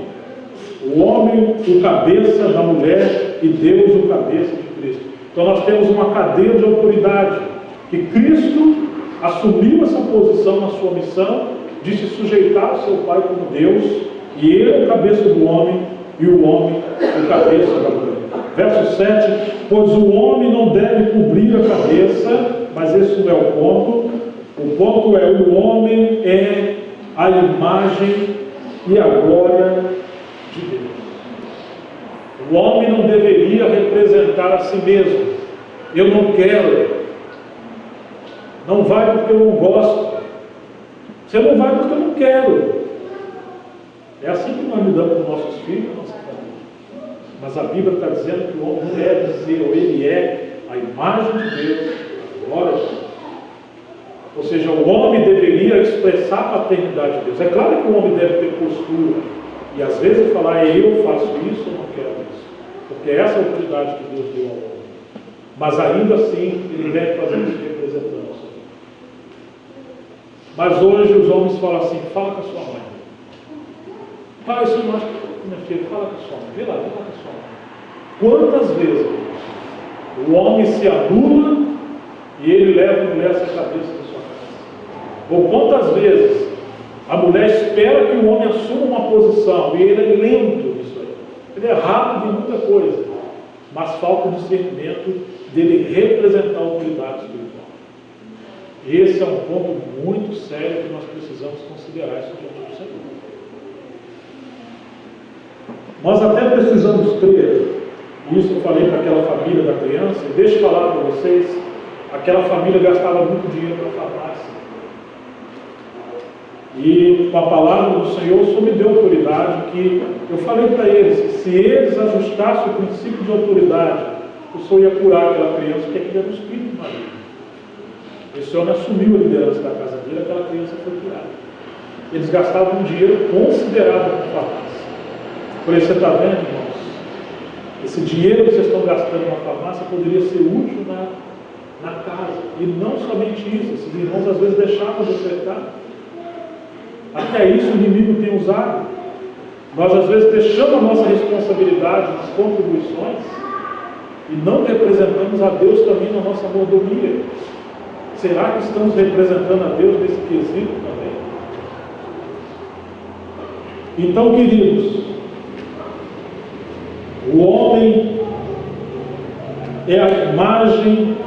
o homem o cabeça da mulher e Deus o cabeça de Cristo. Então nós temos uma cadeia de autoridade, que Cristo assumiu essa posição na sua missão de se sujeitar ao seu Pai como Deus, e Ele é o cabeça do homem e o homem o cabeça da mulher. Verso 7, pois o homem não deve cobrir a cabeça, mas esse não é o ponto. O ponto é: o homem é a imagem e a glória de Deus. O homem não deveria representar a si mesmo. Eu não quero. Não vai porque eu não gosto. Você não vai porque eu não quero. É assim que nós lidamos com nossos filhos, nossa família. Mas a Bíblia está dizendo que o homem não é dizer, ou ele é a imagem de Deus, a glória de Deus. Ou seja, o homem deveria expressar a paternidade de Deus. É claro que o homem deve ter postura, e às vezes falar: eu faço isso, eu não quero isso, porque essa é a autoridade que Deus deu ao homem. Mas ainda assim, ele deve fazer isso representando o Senhor. Mas hoje os homens falam assim: fala com a sua mãe. Pai, isso não acha que minha filha, fala com a sua mãe, vê lá com a sua mãe. Quantas vezes o homem se anula e ele leva a mulher a ser cabeça da sua casa? Ou quantas vezes a mulher espera que o homem assuma uma posição e ele é lento nisso aí? Ele é rápido em muita coisa, mas falta o discernimento dele representar a autoridade espiritual. Esse é um ponto muito sério que nós precisamos considerar isso diante do Senhor. Nós até precisamos crer, isso eu falei para aquela família da criança, e deixa eu falar para vocês, aquela família gastava muito dinheiro para a farmácia. E com a palavra do Senhor, o Senhor me deu autoridade, que eu falei para eles que se eles ajustassem o princípio de autoridade, o Senhor ia curar aquela criança, porque aquilo era um espírito maligno. Esse homem assumiu a liderança da casa dele, aquela criança foi curada. Eles gastavam um dinheiro considerável com farmácia. Por isso, você está vendo, irmãos? Esse dinheiro que vocês estão gastando na farmácia poderia ser útil na casa. E não somente isso, esses irmãos às vezes deixavam de ofertar. Até isso o inimigo tem usado. Nós às vezes deixamos a nossa responsabilidade nas contribuições e não representamos a Deus também na nossa mordomia. Será que estamos representando a Deus nesse quesito também? Então, queridos, o homem é a imagem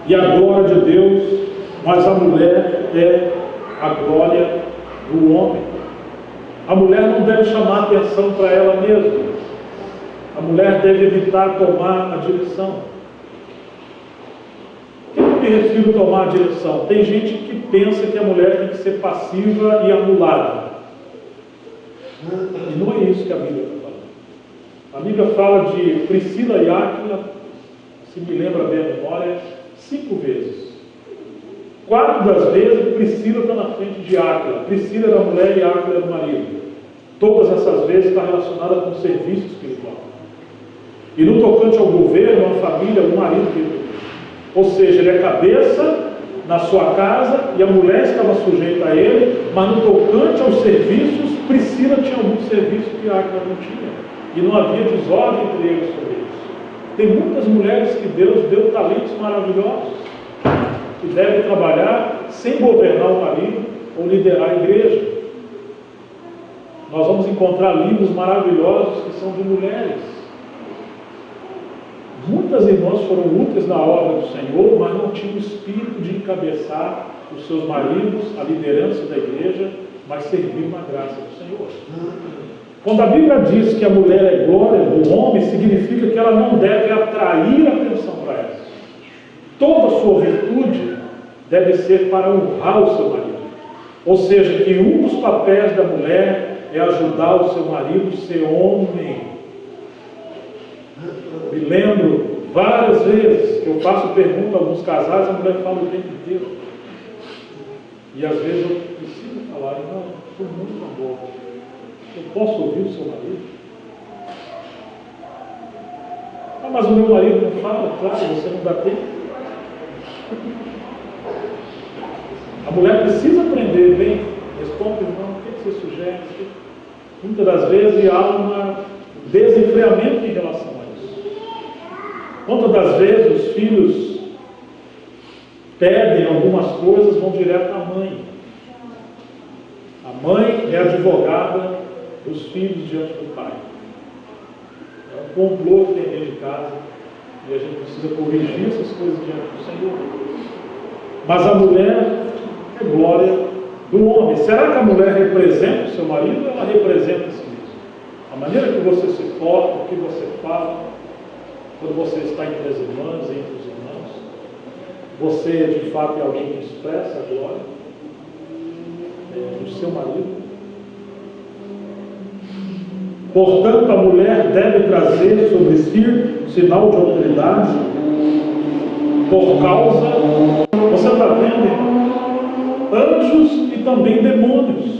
e a glória de Deus, mas a mulher é a glória do homem. A mulher não deve chamar atenção para ela mesma. A mulher deve evitar tomar a direção. O que eu me refiro a tomar a direção? Tem gente que pensa que a mulher tem que ser passiva e anulada. E não é isso que a Bíblia está falando. A Bíblia fala de Priscila e Áquila, se me lembra bem a memória, 5 vezes. 4 das vezes, Priscila está na frente de Áquila. Priscila era a mulher e Áquila era o marido. Todas essas vezes está relacionada com o serviço espiritual. E no tocante ao governo, à família, o marido que... Ou seja, ele é cabeça na sua casa e a mulher estava sujeita a ele, mas no tocante aos serviços, Priscila tinha algum serviço que Áquila não tinha. E não havia desordem entre eles sobre isso. Tem muitas mulheres que Deus deu talentos maravilhosos, que devem trabalhar sem governar o marido ou liderar a igreja. Nós vamos encontrar livros maravilhosos que são de mulheres. Muitas irmãs foram úteis na obra do Senhor, mas não tinham o espírito de encabeçar os seus maridos, a liderança da igreja, mas servir na graça do Senhor. Quando a Bíblia diz que a mulher é glória do homem, significa que ela não deve atrair atenção para ela. Toda a sua virtude deve ser para honrar o seu marido. Ou seja, que um dos papéis da mulher é ajudar o seu marido a ser homem. Me lembro várias vezes que eu faço pergunta a alguns casais, a mulher fala o tempo inteiro. E às vezes eu preciso falar, não, sou muito amor. Eu posso ouvir o seu marido? Ah, mas o meu marido não fala, claro, você não dá tempo. A mulher precisa aprender bem. Responde, irmão, o que você sugere? Muitas das vezes há um desenfreamento em relação a isso. Quantas das vezes os filhos pedem algumas coisas, vão direto à mãe. A mãe é advogada dos filhos diante do pai. É um complô que tem dentro de casa e a gente precisa corrigir essas coisas diante do Senhor. Mas a mulher é glória do homem. Será que a mulher representa o seu marido ou ela representa a si mesma? A maneira que você se porta, o que você fala, quando você está entre as irmãs, entre os irmãos, você de fato é alguém que expressa a glória do seu marido. Portanto, a mulher deve trazer sobre si sinal de autoridade por causa, você está vendo, irmão? Anjos e também demônios.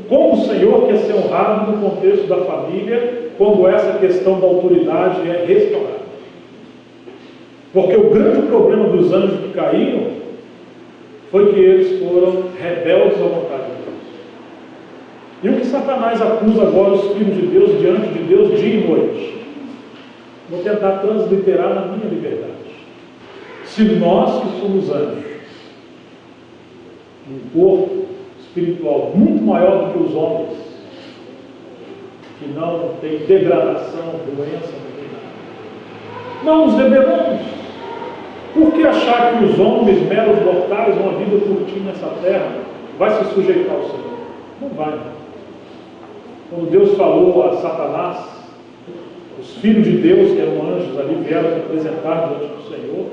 Como o Senhor quer ser honrado no contexto da família, quando essa questão da autoridade é restaurada. Porque o grande problema dos anjos que caíram foi que eles foram rebeldes à vontade de Deus. E o que Satanás acusa agora os filhos de Deus diante de Deus dia e noite? Vou tentar transliterar na minha liberdade. Se nós que somos anjos, um corpo espiritual muito maior do que os homens, que não tem degradação, doença, não tem nada, não nos rebelamos. Por que achar que os homens, meros mortais, uma vida curtinha nessa terra, vai se sujeitar ao Senhor? Não vai. Quando Deus falou a Satanás, os filhos de Deus, que eram anjos ali, vieram se apresentar diante do Senhor.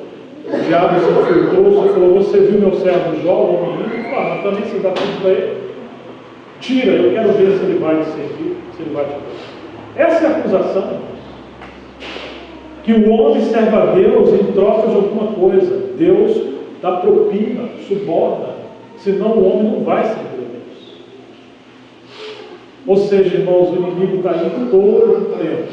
O diabo se infiltrou, e falou: você viu meu servo Jó, o homem ímpio? Ele falou: mas também você dá tudo para ele? Tira, eu quero ver se ele vai te servir, se ele vai te servir. Essa é a acusação, irmãos. Que o homem serve a Deus em troca de alguma coisa. Deus dá propina, suborna. Senão o homem não vai servir a Deus. Ou seja, irmãos, o inimigo está aí todo o tempo,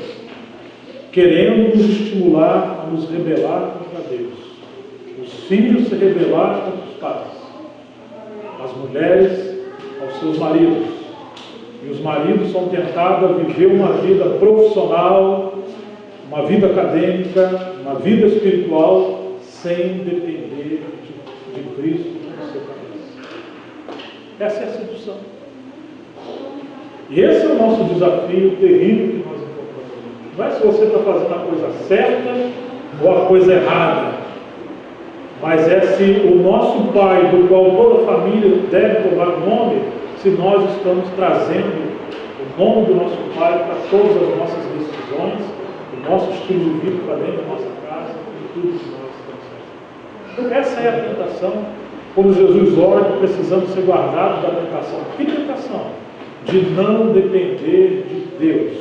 querendo nos estimular a nos rebelar contra Deus. Os filhos se rebelaram contra os pais, as mulheres aos seus maridos, e os maridos são tentados a viver uma vida profissional, uma vida acadêmica, uma vida espiritual, sem depender de Cristo como seu cabeça. Essa é a sedução. E esse é o nosso desafio terrível que nós encontramos. Não é se você está fazendo a coisa certa ou a coisa errada, mas é se o nosso Pai, do qual toda a família deve tomar nome, se nós estamos trazendo o nome do nosso Pai para todas as nossas decisões, o nosso estilo de vida para dentro da nossa casa e tudo que nós estamos fazendo. Então essa é a tentação. Quando Jesus ora que precisamos ser guardados da tentação. Que tentação? De não depender de Deus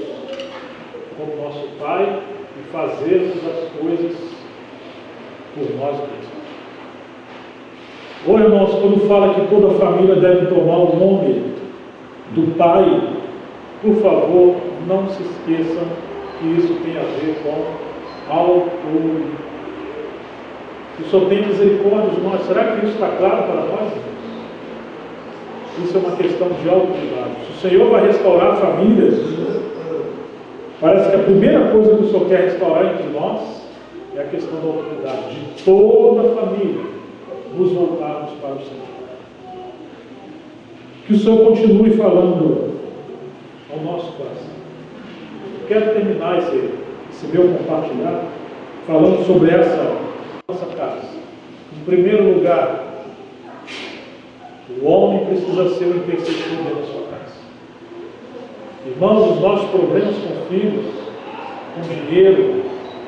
como nosso Pai e fazermos as coisas por nós mesmos. Ou irmãos, quando fala que toda família deve tomar o nome do Pai, por favor, não se esqueçam que isso tem a ver com autoridade. O Senhor tem misericórdia de nós. Será que isso está claro para nós? Isso é uma questão de autoridade. Se o Senhor vai restaurar famílias, parece que a primeira coisa que o Senhor quer restaurar entre nós é a questão da autoridade. De toda a família, nos voltarmos para o Senhor. Que o Senhor continue falando ao nosso coração. Quero terminar esse meu compartilhar falando sobre essa nossa casa. Em primeiro lugar, o homem precisa ser o intercessor dentro da sua casa. Irmãos, os nossos problemas com filhos, com dinheiro,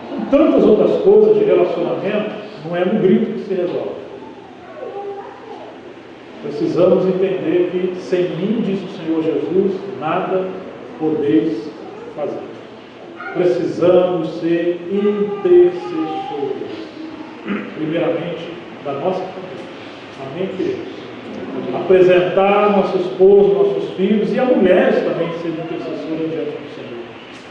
com tantas outras coisas de relacionamento, não é no grito que se resolve. Precisamos entender que sem mim, diz o Senhor Jesus, nada podeis fazer. Precisamos ser intercessores, primeiramente, da nossa família. Amém, queridos? Apresentar nosso esposo, nossos filhos e as mulheres também serem intercessoras diante do Senhor.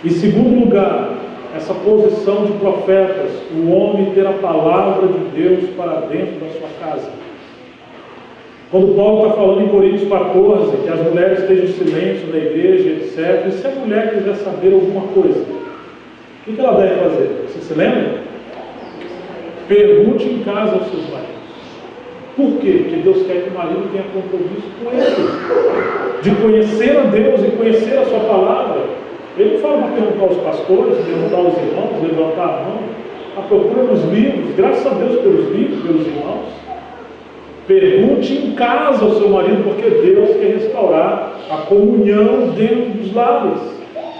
Em segundo lugar, essa posição de profetas, o homem ter a palavra de Deus para dentro da sua casa. Quando Paulo está falando em Coríntios 14, que as mulheres estejam em silêncio na igreja, etc. E se a mulher quiser saber alguma coisa, o que ela deve fazer? Você se lembra? Pergunte em casa aos seus maridos. Por quê? Porque Deus quer que o marido tenha compromisso com ele, de conhecer a Deus e conhecer a sua palavra. Ele não fala para perguntar aos pastores, perguntar aos irmãos, levantar a mão. A procura nos livros, graças a Deus pelos livros, pelos irmãos. Pergunte em casa ao seu marido, porque Deus quer restaurar a comunhão dentro dos lares,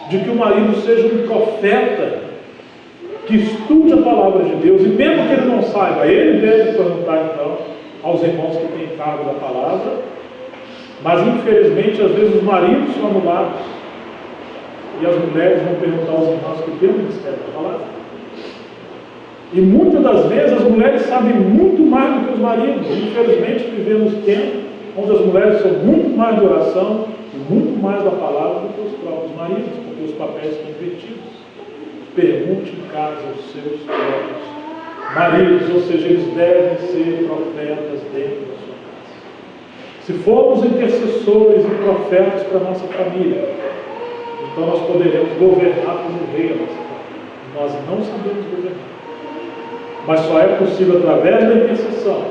de que o marido seja um profeta, que estude a palavra de Deus, e mesmo que ele não saiba, ele deve perguntar então aos irmãos que têm cargo da palavra, mas infelizmente às vezes os maridos são anulados, e as mulheres vão perguntar aos irmãos que têm o ministério da palavra. E muitas das vezes as mulheres sabem muito mais do que os maridos. Infelizmente vivemos tempo onde as mulheres são muito mais de oração e muito mais da palavra do que os próprios maridos, porque os papéis estão invertidos. Pergunte em casa aos seus próprios maridos, ou seja, eles devem ser profetas dentro da sua casa. Se formos intercessores e profetas para a nossa família, então nós poderemos governar como rei a nossa família. Nós não sabemos governar, mas só é possível através da intercessão.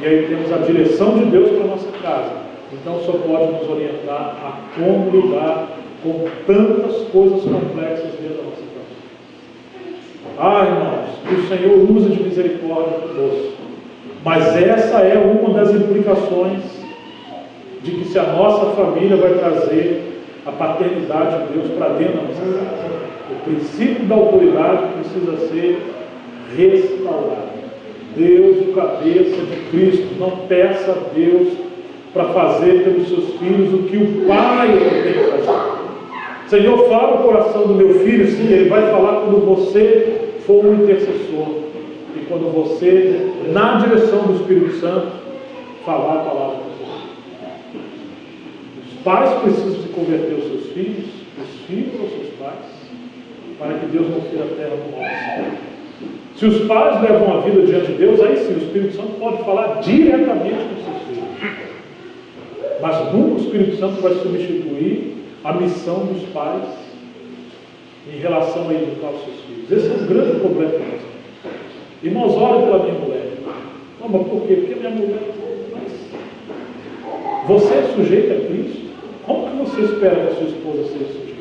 E aí temos a direção de Deus para a nossa casa. Então só pode nos orientar a como lidar com tantas coisas complexas dentro da nossa família. Irmãos, que o Senhor use de misericórdia conosco. Mas essa é uma das implicações de que se a nossa família vai trazer a paternidade de Deus para dentro da nossa casa. O princípio da autoridade precisa ser restaurado. Deus, o cabeça de Cristo, não peça a Deus para fazer pelos seus filhos o que o Pai tem que fazer. Senhor, fala o coração do meu filho, sim, ele vai falar quando você for um intercessor e quando você, na direção do Espírito Santo, falar a palavra de Deus. Os pais precisam se converter os seus filhos aos seus pais, para que Deus não fira a terra com maldição. Se os pais levam a vida diante de Deus, aí sim o Espírito Santo pode falar diretamente com seus filhos. Mas nunca o Espírito Santo vai substituir a missão dos pais em relação a educar os seus filhos. Esse é um grande problema que nós temos. Irmãos, olhem pela minha mulher. Não, mas por quê? Porque minha mulher... Você é sujeito a Cristo? Como que você espera que a sua esposa seja sujeita?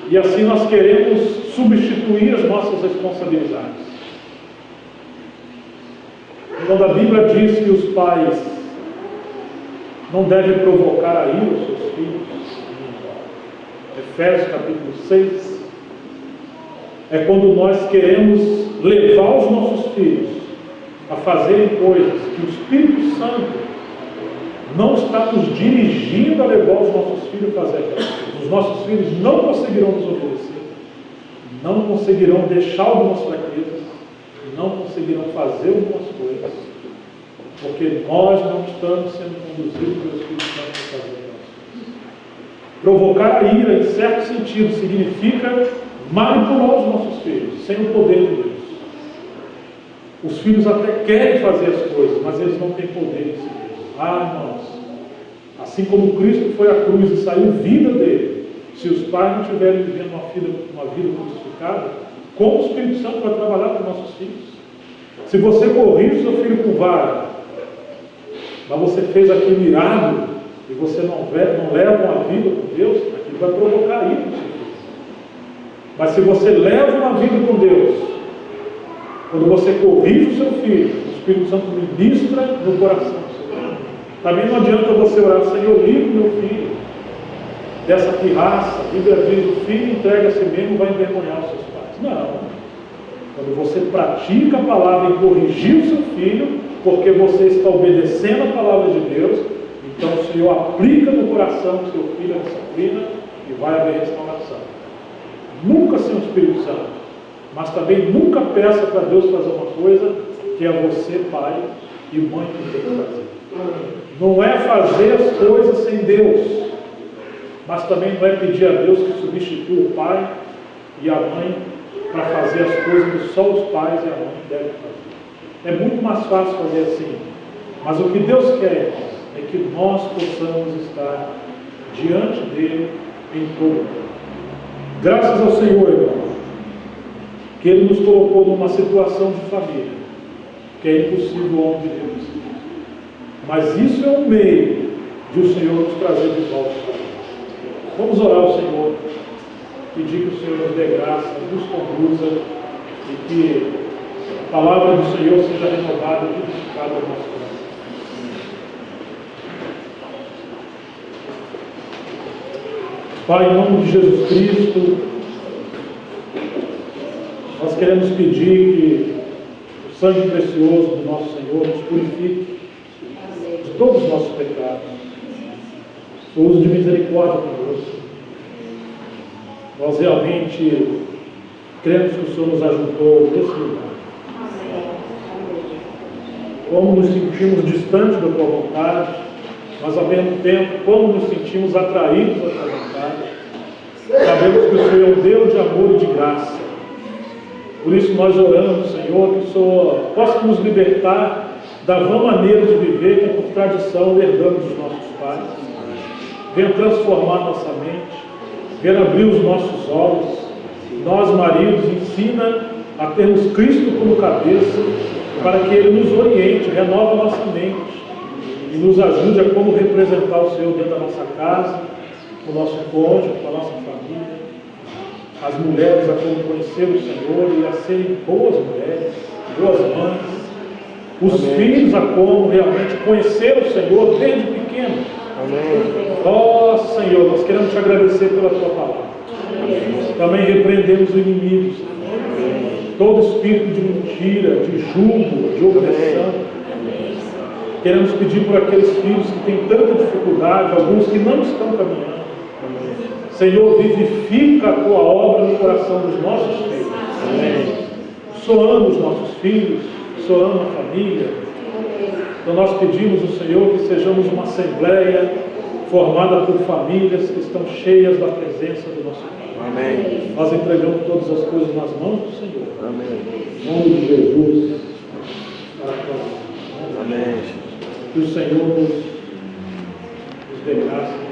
E assim nós queremos substituir as nossas responsabilidades. Quando a Bíblia diz que os pais não devem provocar a ira aos seus filhos, Efésios capítulo 6, é quando nós queremos levar os nossos filhos a fazerem coisas que o Espírito Santo não está nos dirigindo a levar os nossos filhos a fazer aquelas coisas. Os nossos filhos não conseguirão nos obedecer, não conseguirão deixar algumas fraquezas, não conseguirão fazer algumas coisas, porque nós não estamos sendo conduzidos pelo Espírito Santo para fazer aquelas coisas. Provocar a ira, em certo sentido, significa manipular os nossos filhos, sem o poder de Deus. Os filhos até querem fazer as coisas, mas eles não têm poder em si mesmos. Irmãos, assim como Cristo foi à cruz e saiu vida dele, se os pais não estiverem vivendo uma vida crucificada, como o Espírito Santo vai trabalhar com nossos filhos? Se você corrige seu filho com vara, mas você fez aquilo irado, e você não leva uma vida com Deus, aquilo vai provocar ira no seu filho. Mas se você leva uma vida com Deus, quando você corrige o seu filho, o Espírito Santo ministra no coração do seu filho. Também não adianta você orar, Senhor, livre meu filho dessa pirraça. A Bíblia diz, o filho entrega a si mesmo, vai envergonhar os seus pais. Não. Quando você pratica a palavra e corrigir o seu filho, porque você está obedecendo a palavra de Deus, então o Senhor aplica no coração do seu filho a disciplina e vai haver restauração. Nunca sem o Espírito Santo, mas também nunca peça para Deus fazer uma coisa que é você, pai e mãe, que tem que fazer. Não é fazer as coisas sem Deus, mas também não é pedir a Deus que substitua o pai e a mãe para fazer as coisas que só os pais e a mãe devem fazer. É muito mais fácil fazer assim, mas o que Deus quer é que nós possamos estar diante dele em todo tempo. Graças ao Senhor, irmão, que Ele nos colocou numa situação de família, que é impossível o homem de Deus. Mas isso é um meio de o Senhor nos trazer de volta. Vamos orar ao Senhor, pedir que o Senhor nos dê graça, nos conduza e que a palavra do Senhor seja renovada e vivificada no nosso coração. Pai, em nome de Jesus Cristo, nós queremos pedir que o sangue precioso do nosso Senhor nos purifique de todos os nossos pecados. O uso de misericórdia conosco. Nós realmente cremos que o Senhor nos ajudou nesse lugar. Como nos sentimos distantes da tua vontade, mas ao mesmo tempo, como nos sentimos atraídos à tua vontade, sabemos que o Senhor é um Deus de amor e de graça. Por isso nós oramos, Senhor, que o Senhor possa nos libertar da vã maneira de viver que por tradição herdamos dos nossos pais. Venha transformar nossa mente, venha abrir os nossos olhos. Nós, maridos, ensina a termos Cristo como cabeça, para que Ele nos oriente, renova a nossa mente e nos ajude a como representar o Senhor dentro da nossa casa, com o nosso cônjuge, com a nossa família. As mulheres a como conhecer o Senhor e a serem boas mulheres, boas mães. Os filhos a como realmente conhecer o Senhor desde pequeno. Ó Senhor, nós queremos te agradecer pela tua palavra. Também repreendemos o inimigo, todo espírito de mentira, de julgo, de opressão. Queremos pedir por aqueles filhos que têm tanta dificuldade, alguns que não estão caminhando. Senhor, vivifica a tua obra no coração dos nossos filhos. O Senhor ama os nossos filhos, o Senhor ama a família. Então nós pedimos ao Senhor que sejamos uma assembleia formada por famílias que estão cheias da presença do nosso Pai. Amém. Nós entregamos todas as coisas nas mãos do Senhor. Amém. Em nome de Jesus. Para a tua mão. Amém. Que o Senhor nos dê graça.